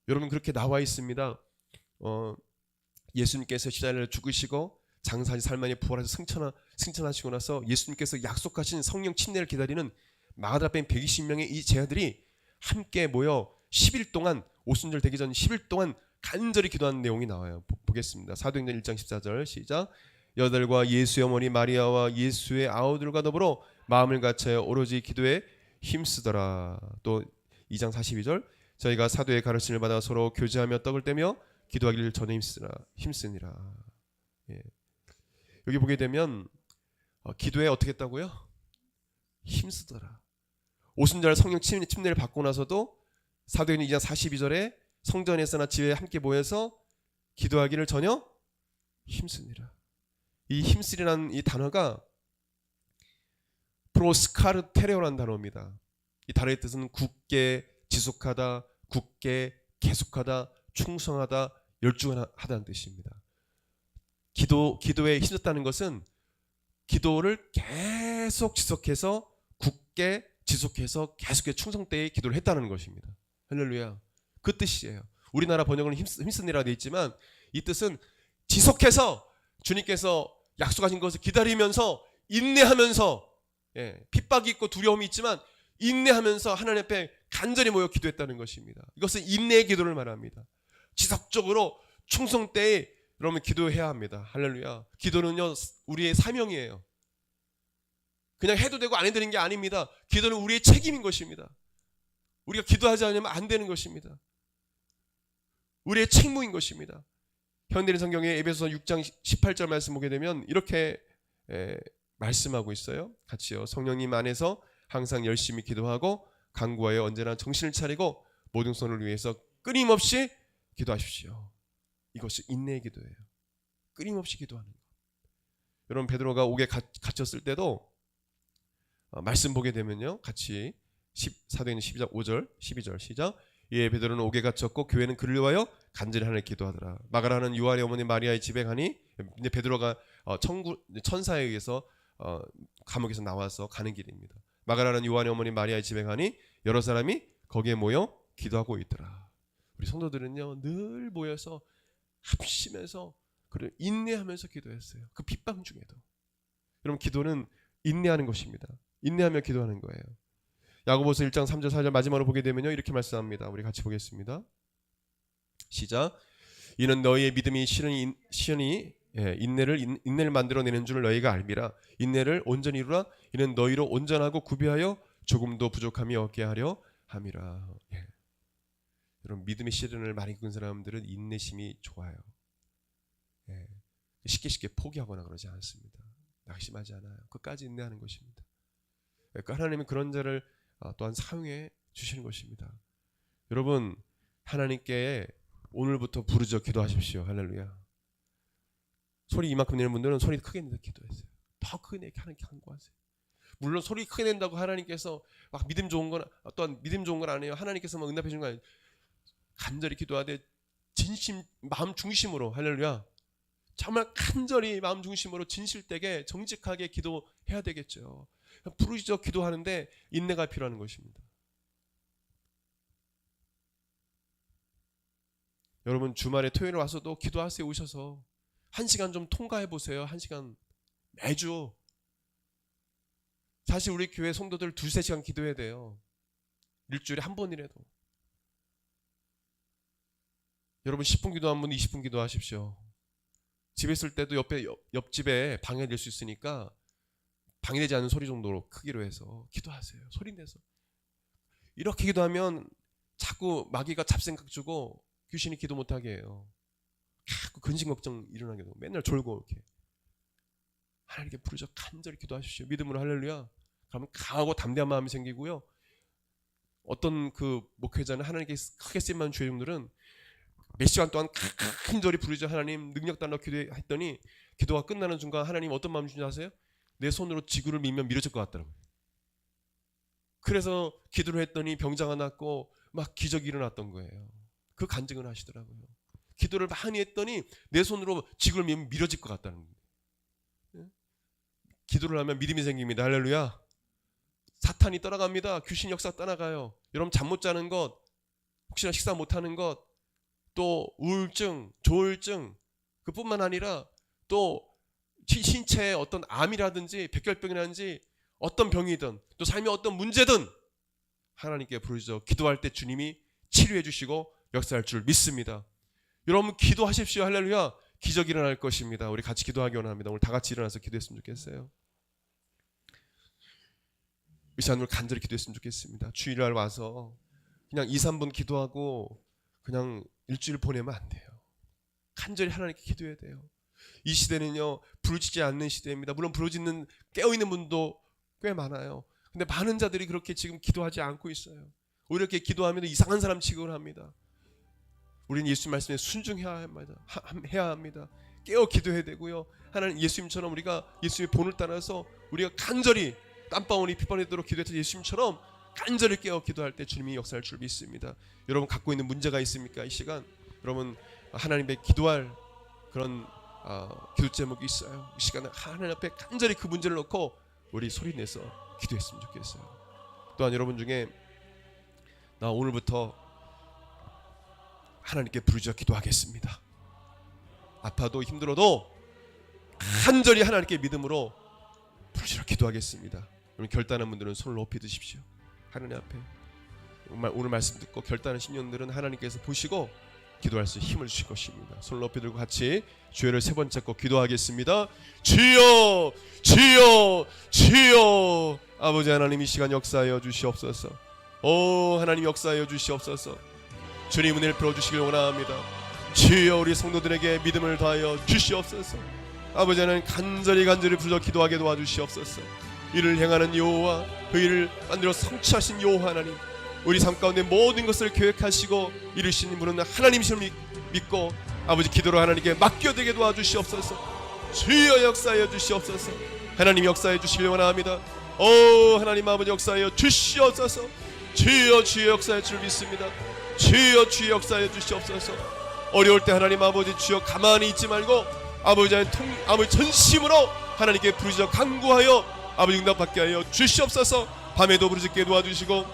여러분 그렇게 나와 있습니다. 예수님께서 십자가를 죽으시고 장사하신 삶 안에 부활해서 승천하시고 나서 예수님께서 약속하신 성령 침례를 기다리는 마가다라 뺀 120명의 이 제자들이 함께 모여 10일 동안 오순절 되기 전 10일 동안 간절히 기도하는 내용이 나와요. 보겠습니다. 사도행전 1장 14절 시작. 여덟과 예수의 어머니 마리아와 예수의 아우들과 더불어 마음을 같여 오로지 기도에 힘쓰더라. 또 2장 42절 저희가 사도의 가르침을 받아 서로 교제하며 떡을 떼며 기도하기를 전에 힘쓰니라. 예. 여기 보게 되면 기도에 어떻게 했다고요? 힘쓰더라. 오순절 성령 침례를 받고 나서도 사도행전 2장 42절에 성전에서나 집에 함께 모여서 기도하기를 전혀 힘쓰니라. 이 힘쓰리라는 이 단어가 프로스카르테레오라는 단어입니다. 이 단어의 뜻은 굳게 지속하다, 굳게 계속하다, 충성하다, 열중하다는 뜻입니다. 기도에 힘썼다는 것은 기도를 계속 지속해서 굳게 지속해서 계속해서 충성되이 기도를 했다는 것입니다. 할렐루야. 그 뜻이에요. 우리나라 번역은 힘쓰니라 되어 있지만 이 뜻은 지속해서 주님께서 약속하신 것을 기다리면서 인내하면서 핍박이 있고 두려움이 있지만 인내하면서 하나님 앞에 간절히 모여 기도했다는 것입니다. 이것은 인내의 기도를 말합니다. 지속적으로 충성되이 여러분 기도해야 합니다. 할렐루야. 기도는요 우리의 사명이에요. 그냥 해도 되고 안 해도 되는 게 아닙니다. 기도는 우리의 책임인 것입니다. 우리가 기도하지 않으면 안 되는 것입니다. 우리의 책무인 것입니다. 현대인 성경의 에베소서 6장 18절 말씀 보게 되면 이렇게 말씀하고 있어요. 같이요. 성령님 안에서 항상 열심히 기도하고 간구하여 언제나 정신을 차리고 모든 선을 위해서 끊임없이 기도하십시오. 이것이 인내의 기도예요. 끊임없이 기도하는 것. 여러분 베드로가 옥에 갇혔을 때도 말씀 보게 되면요, 같이 사도행전 12장 5절 12절 시작. 예, 베드로는 옥에 갇혔고 교회는 그를 위하여 간절히 하나님께 기도하더라. 마가라는 요한의 어머니 마리아의 집에 가니, 이제 베드로가 천사에 의해서 감옥에서 나와서 가는 길입니다. 마가라는 요한의 어머니 마리아의 집에 가니 여러 사람이 거기에 모여 기도하고 있더라. 우리 성도들은요 늘 모여서 합심해서 그리고 인내하면서 기도했어요. 그 핍박 중에도. 여러분 기도는 인내하는 것입니다. 인내하며 기도하는 거예요. 야고보서 1장 3절 4절 마지막으로 보게 되면요 이렇게 말씀합니다. 우리 같이 보겠습니다. 시작. 이는 너희의 믿음이 시련이 인내를 만들어내는 줄 너희가 알미라. 인내를 온전히 이루라. 이는 너희로 온전하고 구비하여 조금도 부족함이 없게 하려 함이라. 예. 여러분 믿음의 시련을 많이 겪은 사람들은 인내심이 좋아요. 예. 쉽게 포기하거나 그러지 않습니다. 낙심하지 않아요. 끝까지 인내하는 것입니다. 그러니까 하나님은 그런 자를 또한 사용해 주시는 것입니다. 여러분 하나님께 오늘부터 부르짖어 기도하십시오. 할렐루야. 소리 이만큼 내는 분들은 소리 크게 내서 기도했어요. 더 크게 내게 하나님께 간구하세요. 물론 소리 크게 낸다고 하나님께서 막 믿음 좋은 건 또한 믿음 좋은 건 아니에요. 하나님께서 막 응답해 주는 거 아니에요. 간절히 기도하되 진심 마음 중심으로 할렐루야. 정말 간절히 마음 중심으로 진실되게 정직하게 기도해야 되겠죠. 부르짖어 기도하는데 인내가 필요한 것입니다. 여러분 주말에 토요일에 와서도 기도하세요. 오셔서 1시간 좀 통과해 보세요. 1시간 매주. 사실 우리 교회 성도들 2-3시간 기도해야 돼요. 일주일에 한 번이라도. 여러분 10분 기도한 분 20분 기도하십시오. 집에 있을 때도 옆집에 방해될 수 있으니까 방해되지 않는 소리 정도로 크기로 해서 기도하세요. 소리 내서. 이렇게 기도하면 자꾸 마귀가 잡생각 주고 귀신이 기도 못하게 해요. 자꾸 근심 걱정 일어나게 되고 맨날 졸고 이렇게. 하나님께 부르짖어 간절히 기도하십시오. 믿음으로 할렐루야. 그러면 강하고 담대한 마음이 생기고요. 어떤 그 목회자는 하나님께 크게 쓰임받은 주의종들은 몇 시간 동안 간절히 부르짖어 하나님 능력 달라고 기도했더니 기도가 끝나는 순간 하나님 어떤 마음 주는지 아세요? 내 손으로 지구를 밀면 미뤄질 것 같더라고요. 그래서 기도를 했더니 병자가 낫고 막 기적이 일어났던 거예요. 그 간증을 하시더라고요. 기도를 많이 했더니 내 손으로 지구를 밀면 미뤄질 것 같다는 거예요. 기도를 하면 믿음이 생깁니다. 할렐루야. 사탄이 떠나갑니다. 귀신 역사 떠나가요. 여러분 잠 못 자는 것, 혹시나 식사 못하는 것, 또 우울증, 조울증 그뿐만 아니라 또 신체에 어떤 암이라든지 백혈병이라든지 어떤 병이든 또 삶의 어떤 문제든 하나님께 부르짖어 기도할 때 주님이 치료해 주시고 역사할 줄 믿습니다. 여러분 기도하십시오. 할렐루야. 기적이 일어날 것입니다. 우리 같이 기도하기 원합니다. 오늘 다 같이 일어나서 기도했으면 좋겠어요. 이 시간 오늘 간절히 기도했으면 좋겠습니다. 주일날 와서 그냥 2-3분 기도하고 그냥 일주일 보내면 안 돼요. 간절히 하나님께 기도해야 돼요. 이 시대는요 부르짖지 않는 시대입니다. 물론 부르짖는 깨어있는 분도 꽤 많아요. 근데 많은 자들이 그렇게 지금 기도하지 않고 있어요. 오히려 이렇게 기도하면 이상한 사람 취급을 합니다. 우리는 예수 말씀에 순종해야 합니다. 깨어 기도해야 되고요. 하나님 예수님처럼 우리가 예수님의 본을 따라서 우리가 간절히 땀방울이 핏방울이 기도했던 예수님처럼 간절히 깨어 기도할 때 주님이 역사할 줄 믿습니다. 여러분 갖고 있는 문제가 있습니까? 이 시간 여러분 하나님께 기도할 그런 기도 제목이 있어요. 이 시간에 하나님 앞에 간절히 그 문제를 놓고 우리 소리내서 기도했으면 좋겠어요. 또한 여러분 중에 나 오늘부터 하나님께 부르짖어 기도하겠습니다. 아파도 힘들어도 간절히 하나님께 믿음으로 부르짖어 기도하겠습니다. 여러분 결단한 분들은 손을 높이 드십시오. 하나님 앞에 오늘 말씀 듣고 결단하신 영들은 하나님께서 보시고 기도할 수 힘을 주실 것입니다. 손을 높이 들고 같이 주여를 3번 잡고 기도하겠습니다. 주여 주여 주여. 아버지 하나님 이 시간 역사하여 주시옵소서. 오 하나님 역사하여 주시옵소서. 주님 은혜를 풀어주시길 원합니다. 주여 우리 성도들에게 믿음을 더하여 주시옵소서. 아버지 하나님 간절히 부르짖어 기도하게 도와주시옵소서. 이를 행하는 여호와 그 일을 만들어 성취하신 여호와 하나님, 우리 삶 가운데 모든 것을 계획하시고 이루시는 분은 하나님이심을 믿고 아버지 기도로 하나님께 맡겨드리게 도와주시옵소서. 주여 역사하여 주시옵소서. 하나님 역사해 주시길 원합니다. 오 하나님 아버지 역사하여 주시옵소서. 주여 주여 역사해 줄 믿습니다. 주여 주여 역사해 주시옵소서. 어려울 때 하나님 아버지 주여 가만히 있지 말고 아버지 전심으로 하나님께 부르짖어 간구하여 아버지 응답받게 하여 주시옵소서. 밤에도 부르짖게 도와주시고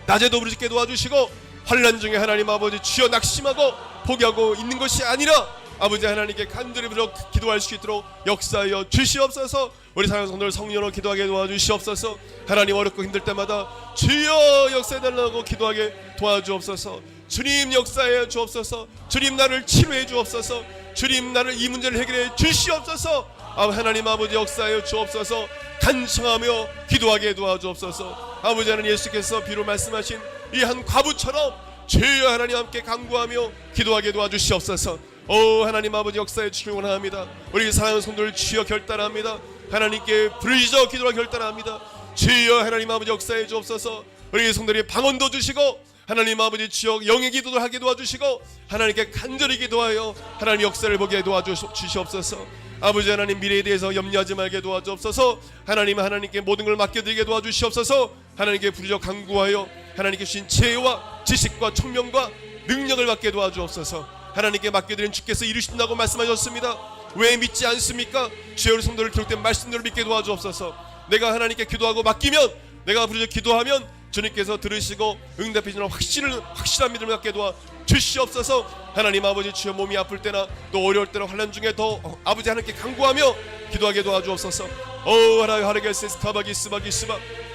낮에도 부르짖게 도와주시고 환난 중에 하나님 아버지 주여 낙심하고 포기하고 있는 것이 아니라 아버지 하나님께 간절히 부르짖어 기도할 수 있도록 역사하여 주시옵소서. 우리 사랑하는 성도들 성령으로 기도하게 도와주시옵소서. 하나님 어렵고 힘들 때마다 주여 역사해달라고 기도하게 도와주옵소서. 주님 역사해 주옵소서. 주님 나를 치료해 주옵소서. 주님 나를 이 문제를 해결해 주시옵소서. 하나님 아버지 역사하여 주옵소서. 간청하며 기도하게 도와주옵소서. 아버지 하나님 예수께서 비로 말씀하신 이 한 과부처럼 주여 하나님 함께 간구하며 기도하게 도와주시옵소서. 오 하나님 아버지 역사해 주시길 원합니다. 우리 사랑하는 성도들 주여 결단합니다. 하나님께 부르짖어 기도하기 결단합니다. 주여 하나님 아버지 역사해 주옵소서. 우리 성도들이 방언도 주시고 하나님 아버지 주여 영의 기도를 하게 도와주시고 하나님께 간절히 기도하여 하나님 역사를 보게 도와주시옵소서. 아버지 하나님 미래에 대해서 염려하지 말게 도와주옵소서. 하나님께 모든 걸 맡겨드리게 도와주시옵소서. 하나님께 부르짖어 간구하여 하나님께 주신 지혜와 지식과 총명과 능력을 받게 도와주옵소서. 하나님께 맡겨드린 주께서 이루신다고 말씀하셨습니다. 왜 믿지 않습니까? 주여 우리 성도를 기록된 말씀대로 믿게 도와주옵소서. 내가 하나님께 기도하고 맡기면 내가 부르짖어 기도하면 주님께서 들으시고 응답해 주시는 확실한 믿음을 갖게 도와주시옵소서. 하나님 아버지 주여 몸이 아플 때나 또 어려울 때나 환난 중에 더 아버지 하나님께 간구하며 기도하게 도와주옵소서. 오 하나님께 스바기스바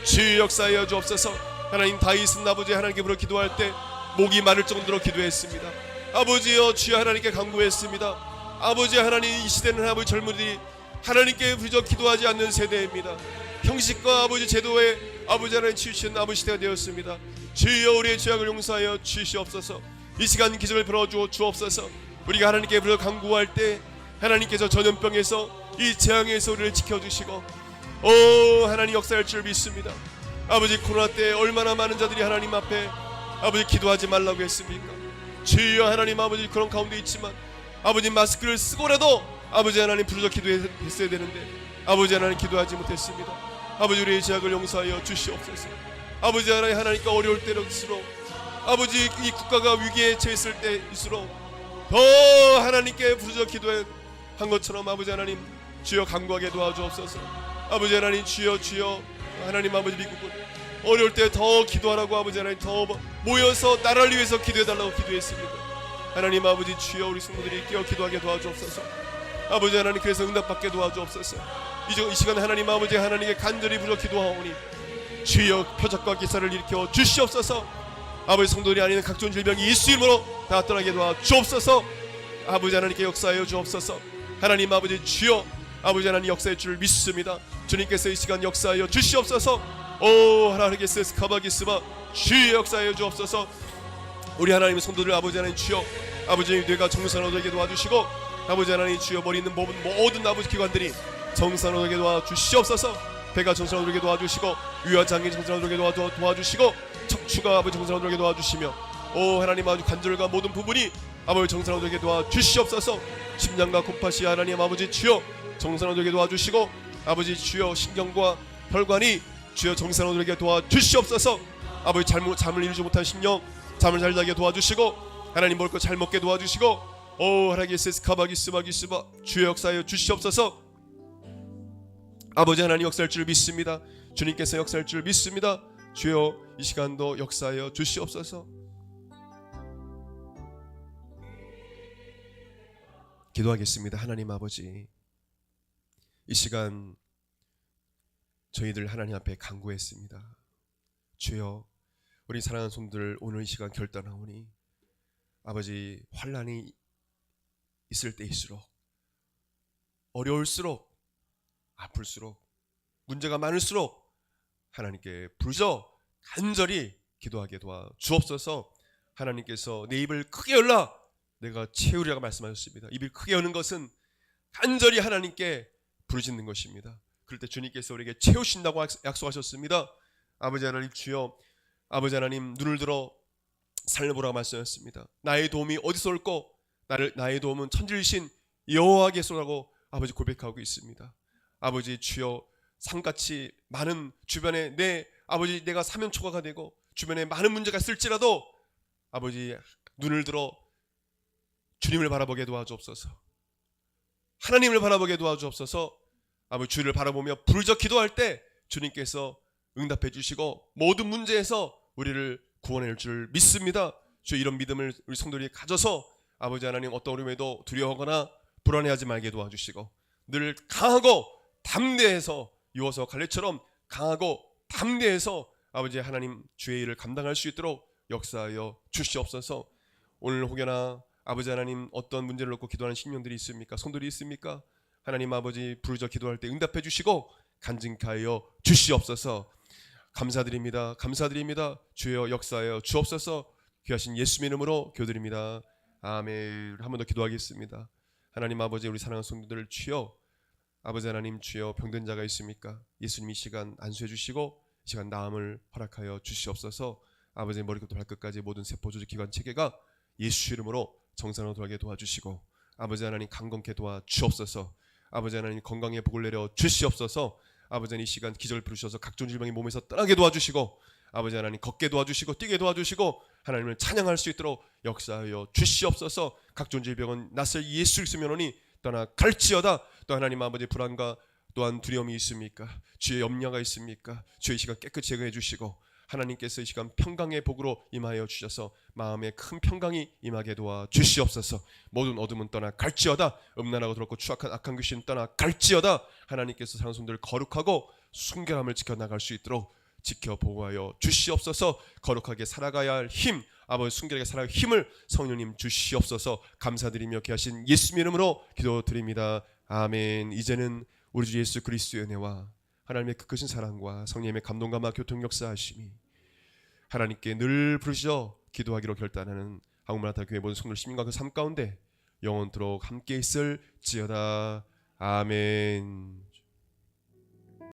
주여 역사하여 주옵소서. 하나님 다윗은 아버지 하나님께 부르 기도할 때 목이 마를 정도로 기도했습니다. 아버지여 주여 하나님께 간구했습니다. 아버지 하나님 이 시대는 아버지 젊은이들이 하나님께 부르짖어 기도하지 않는 세대입니다. 형식과 아버지 제도에 아버지 하나님 치우치는 아버지 시대가 되었습니다. 주여 우리의 죄악을 용서하여 주시옵소서. 이 시간 기적을 벌어주어 주옵소서. 우리가 하나님께 부르짖어 간구할 때 하나님께서 전염병에서 이 재앙에서 우리를 지켜주시고 오 하나님 역사할 줄 믿습니다. 아버지 코로나 때 얼마나 많은 자들이 하나님 앞에 아버지 기도하지 말라고 했습니까? 주여 하나님 아버지 그런 가운데 있지만 아버지 마스크를 쓰고라도 아버지 하나님 부르짖어 기도했어야 되는데 아버지 하나님 기도하지 못했습니다. 아버지 우리의 죄악을 용서하여 주시옵소서. 아버지 하나님께 어려울 때일수록 아버지 이 국가가 위기에 처했을 때일수록 더 하나님께 부르짖어 기도한 것처럼 아버지 하나님 주여 간구하게 도와주옵소서. 아버지 하나님 주여 하나님 아버지 미국은 어려울 때 더 기도하라고 아버지 하나님 더 모여서 나라를 위해서 기도해달라고 기도했습니다. 하나님 아버지 주여 우리 성도들이 깨어 기도하게 도와주옵소서. 아버지 하나님 그래서 응답받게 도와주옵소서. 이 시간 하나님 아버지 하나님께 간절히 부르짖어 기도하오니 주여 표적과 기사를 일으켜 주시옵소서. 아버지 성도들이 아닌 각종 질병이 예수 이름으로 다 떠나게 도와주옵소서. 아버지 하나님께 역사하여 주옵소서. 하나님 아버지 주여 아버지 하나님 역사할 줄 믿습니다. 주님께서 이 시간 역사하여 주시옵소서. 오 하나님께 스카바기스바 주여 역사하여 주옵소서. 우리 하나님의 성도들 아버지 하나님 주여 아버지 뇌가 정상으로 되게 도와주시고 아버지 하나님 주여 머리 있는 모든 아버지 기관들이 정상으로 되게 도와주시옵소서. 배가 정상으로 되게 도와주시고 위와 장이 정상으로 되게 도와주시고 척추가 아버지 정상으로 되게 도와주시며 오 하나님 아버지 관절과 모든 부분이 아버지 정상으로 되게 도와주시옵소서. 심장과 곰팥이 하나님 아버지 주여 정상으로 되게 도와주시고 아버지 주여 신경과 혈관이 주여 정상으로 되게 도와주시옵소서. 아버지 잠을 이루지 못한 심령 잠을 잘 자게 도와주시고 하나님 먹을 거 잘 먹게 도와주시고 오 하나님 스카바기스바기스바 주여 역사하여 주시옵소서. 아버지 하나님 역사할 줄 믿습니다. 주님께서 역사할 줄 믿습니다. 주여 이 시간도 역사하여 주시옵소서. 기도하겠습니다. 하나님 아버지 이 시간 저희들 하나님 앞에 간구했습니다. 주여 우리 사랑하는 손들 오늘 이 시간 결단하오니 아버지 환난이 있을 때일수록 어려울수록 아플수록 문제가 많을수록 하나님께 부르짖어 간절히 기도하게 도와주옵소서. 하나님께서 내 입을 크게 열라 내가 채우리라고 말씀하셨습니다. 입을 크게 여는 것은 간절히 하나님께 부르짖는 것입니다. 그럴 때 주님께서 우리에게 채우신다고 약속하셨습니다. 아버지 하나님 주여 아버지 하나님 눈을 들어 살려보라고 말씀하셨습니다. 나의 도움이 어디서 올꼬 나의 도움은 천지이신 여호와께서라고 아버지 고백하고 있습니다. 아버지 주여, 산같이 많은 주변에 내가 사면초가가 되고 주변에 많은 문제가 있을지라도 아버지 눈을 들어 주님을 바라보게 도와주옵소서. 하나님을 바라보게 도와주옵소서. 아버지 주를 바라보며 부르짖어 기도할 때 주님께서 응답해 주시고 모든 문제에서 우리를 구원해 줄 줄 믿습니다. 주여, 이런 믿음을 우리 성도들이 가져서 아버지 하나님 어떤 어려움에도 두려워하거나 불안해하지 말게 도와주시고 늘 강하고 담대해서 유어서 갈렙처럼 강하고 담대해서 아버지 하나님 주의 일을 감당할 수 있도록 역사하여 주시옵소서. 오늘 혹여나 아버지 하나님 어떤 문제를 놓고 기도하는 신령들이 있습니까? 성도들이 있습니까? 하나님 아버지 부르짖어 기도할 때 응답해 주시고 간증케 하여 주시옵소서. 감사드립니다. 감사드립니다. 주여 역사하여 주옵소서. 귀하신 예수님의 이름으로 기도드립니다. 아멘. 한 번 더 기도하겠습니다. 하나님 아버지, 우리 사랑하는 성도들을 주여, 아버지 하나님 주여, 병든 자가 있습니까? 예수님 이 시간 안수해 주시고 이 시간 나음을 허락하여 주시옵소서. 아버지 머리부터 발끝까지 모든 세포 조직 기관 체계가 예수 이름으로 정상으로 돌아가게 도와주시고 아버지 하나님 강건케 도와주옵소서. 아버지 하나님 건강의 복을 내려 주시옵소서. 아버지 하나님 이 시간 기적을 부르셔서 각종 질병이 몸에서 떠나게 도와주시고 아버지 하나님 걷게 도와주시고 뛰게 도와주시고 하나님을 찬양할 수 있도록 역사하여 주시옵소서. 각종 질병은 낯설 예수 그리스도면오니 떠나갈지어다. 또 하나님 아버지 불안과 또한 두려움이 있습니까? 주의 염려가 있습니까? 주의 시간 깨끗이 제거해 주시고 하나님께서 이 시간 평강의 복으로 임하여 주셔서 마음에 큰 평강이 임하게 도와 주시옵소서. 모든 어둠은 떠나갈지어다. 음란하고 더럽고 추악한 악한 귀신 떠나갈지어다. 하나님께서 사는 손들을 거룩하고 순결함을 지켜나갈 수 있도록 지켜 보호하여 주시옵소서. 거룩하게 살아가야 할 힘, 아버지 순결하게 살아갈 힘을 성령님 주시옵소서. 감사드리며 귀하신 예수님 이름으로 기도드립니다. 아멘. 이제는 우리 주 예수 그리스도의 은혜와 하나님의 그 크신 사랑과 성령님의 감동감화 교통 역사하심이 하나님께 늘 부르짖어 기도하기로 결단하는 한국마라타 교회 모든 성도 시민과 그 삶 가운데 영원토록 함께 있을지어다. 아멘.